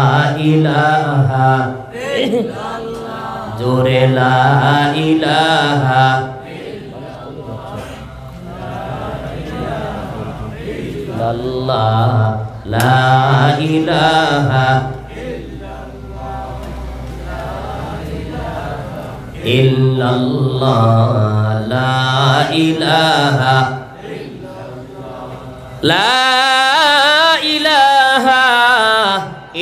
ইলাহা ইল্লাল্লাহ, জোরে লা ইলাহা ইল্লাল্লাহ, লা ইলাহা ইল্লাল্লাহ, লা ইলাহা লা ইলাহা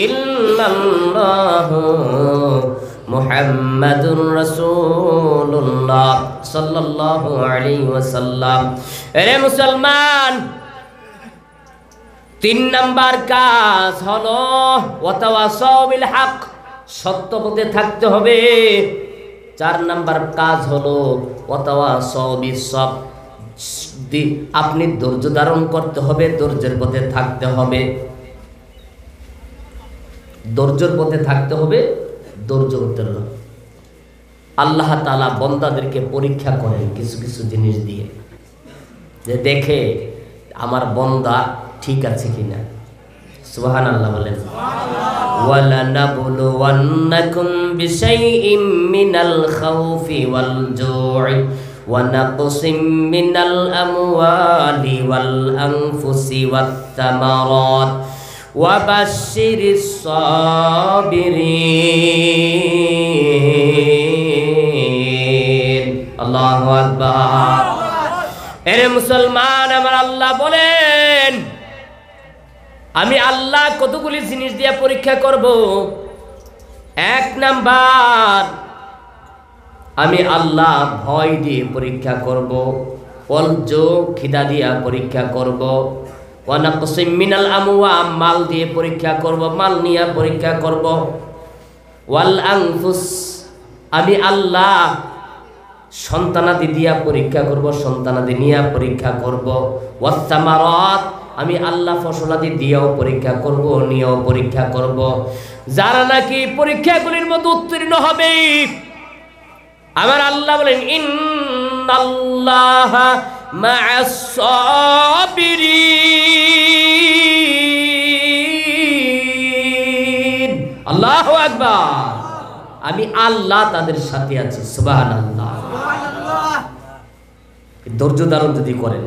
ইল্লাল্লাহ মুহাম্মাদুর রাসূলুল্লাহ সাল্লাল্লাহু আলাইহি ওয়াসাল্লাম। এরে মুসলমান, 3 নাম্বার কাজ হলো ওয়াতাওয়াসাউ বিল হক, সত্য পথে থাকতে হবে। 4 নাম্বার কাজ হলো ওয়াতাওয়াসাউ বিস সাবর, আপনি ধৈর্য ধারণ করতে হবে, ধৈর্যের পথে থাকতে হবে। ধৈর্যের পথে থাকতে হবে, ধৈর্য করতে হবে। আল্লাহ তাআলা বান্দাদেরকে পরীক্ষা করেন কিছু কিছু জিনিস দিয়ে, যে দেখে আমার বান্দা ঠিক আছে কিনা। সুবহানাল্লাহ বলেন। ওয়ালানাবলুওয়ান্নাকুম বিশাইইম মিনাল খাউফি ওয়াল জু'i ওয়া নাকসিম মিনাল আমওয়ালি ওয়াল আনফুসি ওয়াত তামারাত ওয়া বাশশিরিস সাবিরিন। আল্লাহু আকবার। এরে মুসলমান, আমার আল্লাহ বলেন আমি আল্লাহ কতগুলি জিনিস দিয়ে পরীক্ষা করব। 1 নাম্বার, আমি আল্লাহ ভয় দিয়ে পরীক্ষা করব, অলজো খিদা দিয়া পরীক্ষা করব, ওয়া নাকসিম মিনাল আমওয়াল মাল দিয়ে পরীক্ষা করব, মাল নিয়ে পরীক্ষা করব, ওয়াল আনফুস আমি আল্লাহ সন্তানাদি দিয়া পরীক্ষা করব, সন্তানাদি নিয়ে পরীক্ষা করব, ওয়াত তামারাত আমি আল্লাহ ফসলাদি দিয়েও পরীক্ষা করব, নিয়েও পরীক্ষা করব। যারা নাকি পরীক্ষাগুলির মধ্যে উত্তীর্ণ হবে, আমার আল্লাহ বলেন ইন্নাল্লাহা মা'আস সাবিরিন। আল্লাহু আকবার। আমি আল্লাহ তাদের সাথে আছি। সুবহানাল্লাহ। ধৈর্য ধারণ যদি করেন,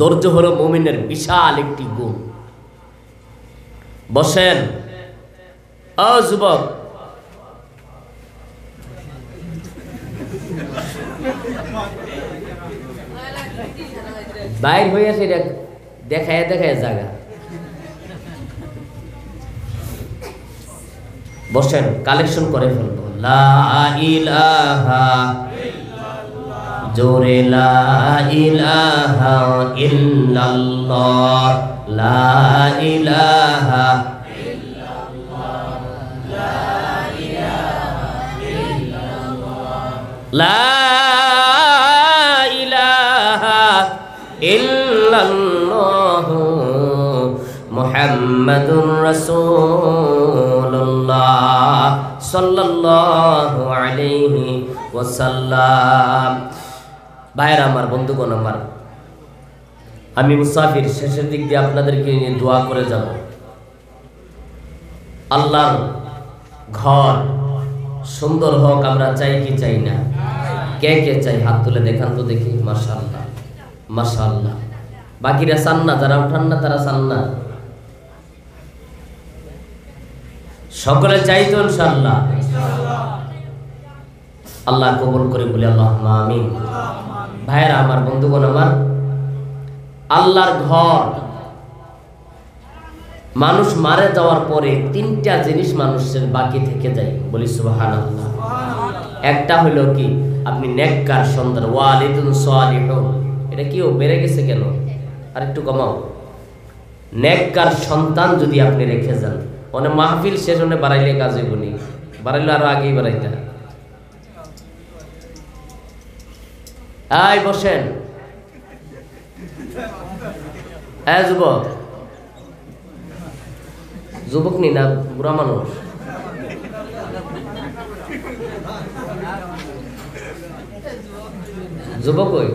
ধৈর্য হলো মুমিনের বিশাল একটি গুণ। বসেন ও যুবক, বাইর হয়ে আসে দেখায় দেখায় জায়গা। বসেন, কালেকশন করে ফেলবো। লা ইলাহা, জোরে লা ইলাহা ইল্লাল্লাহ, লা ইলাহা, লা ইলাহা ইল্লাল্লাহ মুহাম্মাদুর রাসূলুল্লাহ সাল্লাল্লাহু আলাইহি ওয়াসাল্লাম। ভাইরা আমার, বন্ধুগণ আমার, আমি মুসাফির, শেষের দিক দিয়ে আপনাদেরকে নিয়ে দোয়া করে যাব। আল্লাহর ঘর সুন্দর হোক আমরা চাই কি চাই না? কে কে চাই হাত তুলে দেখান তো দেখি। মাশাআল্লাহ, মাশাআল্লাহ। বাকিরা চান না, যারা উঠান না তারা চান না? সকলে চাই তো ইনশাআল্লাহ? আল্লাহ কবুল করে বলি আল্লাহুম্মা আমিন। ভাইরা আমার, বন্ধুগণ আমার, আল্লাহর ঘর মানুষ মারা যাওয়ার পরে তিনটা জিনিস মানুষের বাকি থেকে যায়, বলি সুবহানাল্লাহ। একটা হলো কি, আপনি নেককার সন্তান, ওয়ালিদুন সালিহুন। এটা কি ও বেড়ে গেছে কেন? আর একটু কমাও। নেককার সন্তান যদি আপনি রেখে যান, মানে মাহফিল শেষ হলে বাড়াইলে কাজে বলি, বাড়াইলে আরো আগেই বাড়াইতে। আয় বসেন। হ্যাঁ যুবক, যুবক নি না বুড়া মানুষ? যুবক ওই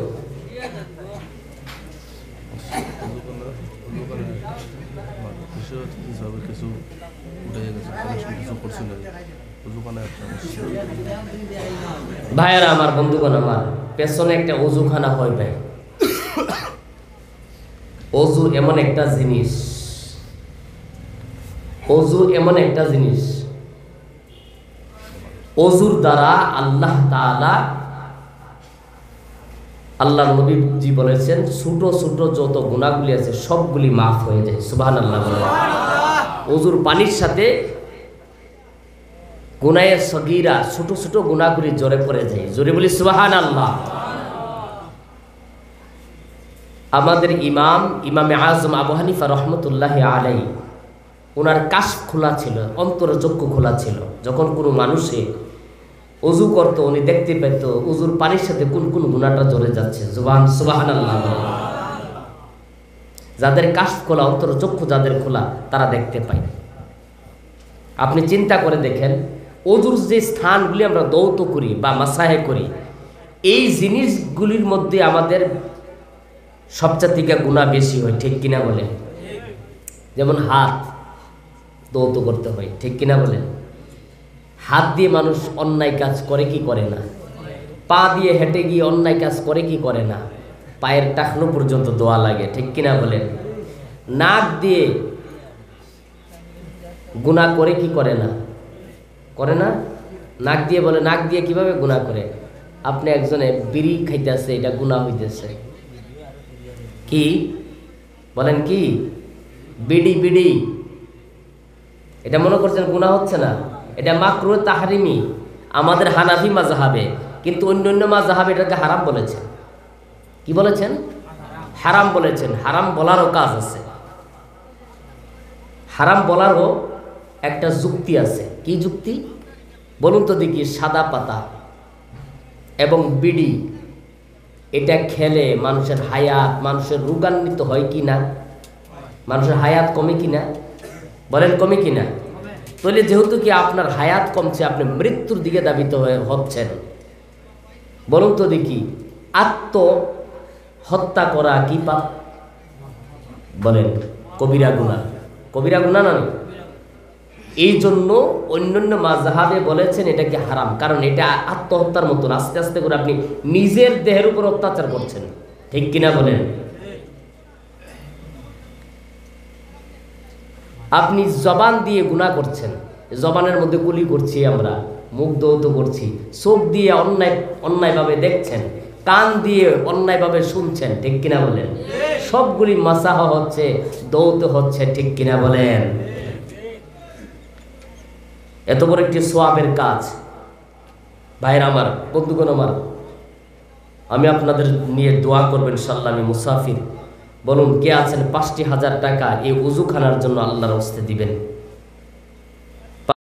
ভাইয়েরা আমার, বন্ধুগণ আমার, পেছনে একটা অজুখানা হয় ভাই। অজু এমন একটা জিনিস, অজু এমন একটা জিনিস, অজুর দ্বারা আল্লাহ তাআলা, আল্লাহ নবীজি বলেছেন, ছোট ছোট যত গুনাহগুলি আছে সবগুলি মাফ হয়ে যায়। সুবহানাল্লাহ। অজুর পানির সাথে গুনাহে সগীরা, ছোট ছোট গুনাহগুলি জড়ে পড়ে যায়। জোরে বলি সুবহানাল্লাহ। আমাদের ইমামে আজম আবু হানিফা রহমতুল্লাহি আলাইহি, ওনার কাশফ খোলা ছিল, অন্তরচক্ষু খোলা ছিল। যখন কোনো মানুষে অজু করতো, উনি দেখতে পেত অজুর পানির সাথে কোন কোন গুনাহটা জড়ে যাচ্ছে। সুবহানাল্লাহ। যাদের কাশফ খোলা, অন্তরচক্ষু যাদের খোলা, তারা দেখতে পায়। আপনি চিন্তা করে দেখেন, অজুর যে স্থানগুলি আমরা দৌত করি বা মাসাহে করি, এই জিনিসগুলির মধ্যে আমাদের সবচেয়ে থেকে গুনাহ বেশি হয়, ঠিক কিনা বলেন? যেমন হাত দৌত করতে হয়, ঠিক কিনা বলেন? হাত দিয়ে মানুষ অন্যায় কাজ করে কি করে না? পা দিয়ে হেঁটে গিয়ে অন্যায় কাজ করে কি করে না? পায়ের টাকনো পর্যন্ত দোয়া লাগে, ঠিক কিনা বলেন? নাক দিয়ে গুনাহ করে কি করে না? করে না? নাক দিয়ে বলে, নাক দিয়ে কিভাবে গুনাহ করে? আপনি একজনে বিড়ি খাইতেছে, এটা গুনাহ হইতেছে। কি বলেন? কি বিড়ি? বিড়ি এটা মনে করছেন গুনাহ হচ্ছে না? এটা মাকরুহ তাহরিমি আমাদের হানাফি মাযহাবে, কিন্তু অন্যান্য মাযহাবে এটাকে হারাম বলেছেন। কি বলেছেন? হারাম বলেছেন। হারাম বলারও কাজ আছে, হারাম বলারও একটা যুক্তি আছে। কি যুক্তি বলুন তো দেখি? সাদা পাতা এবং বিড়ি, এটা খেলে মানুষের হায়াত, মানুষের রোগান্বিত হয় কি না? মানুষের হায়াত কমে কি না? বলেন কমে কি না? তাহলে যেহেতু কি আপনার হায়াত কমছে, আপনি মৃত্যুর দিকে ধাবিত হচ্ছেন, বলুন তো দেখি আত্মহত্যা করা কি পাপ? বলেন কবিরা গুনাহ। কবিরা গুনাহ নয়। এই জন্য অন্যান্য মাযহাবে বলেছেন এটাকে হারাম, কারণ এটা আত্মহত্যার মতন। আস্তে আস্তে করে আপনি নিজের দেহের উপর অত্যাচার করছেন, ঠিক কিনা বলেন? আপনি জবান দিয়ে গুনাহ করছেন, জবানের মধ্যে কুলি করছি আমরা, মুখ দৌত করছি, চোখ দিয়ে অন্যায়ভাবে দেখছেন, কান দিয়ে অন্যায়ভাবে শুনছেন, ঠিক কিনা বলেন? সবগুলি মাসাহ হচ্ছে, দৌত হচ্ছে, ঠিক কিনা বলেন? এত বড় একটি সোয়াবের কাজ। ভাইরা আমার, বন্ধুগণ আমার, আমি আপনাদের নিয়ে দোয়া করবেন ইনশাআল্লাহ। আমি মুসাফির, বলুন কে আছেন 5,000 টাকা এই উজুখানার জন্য আল্লাহর হস্তে দিবেন?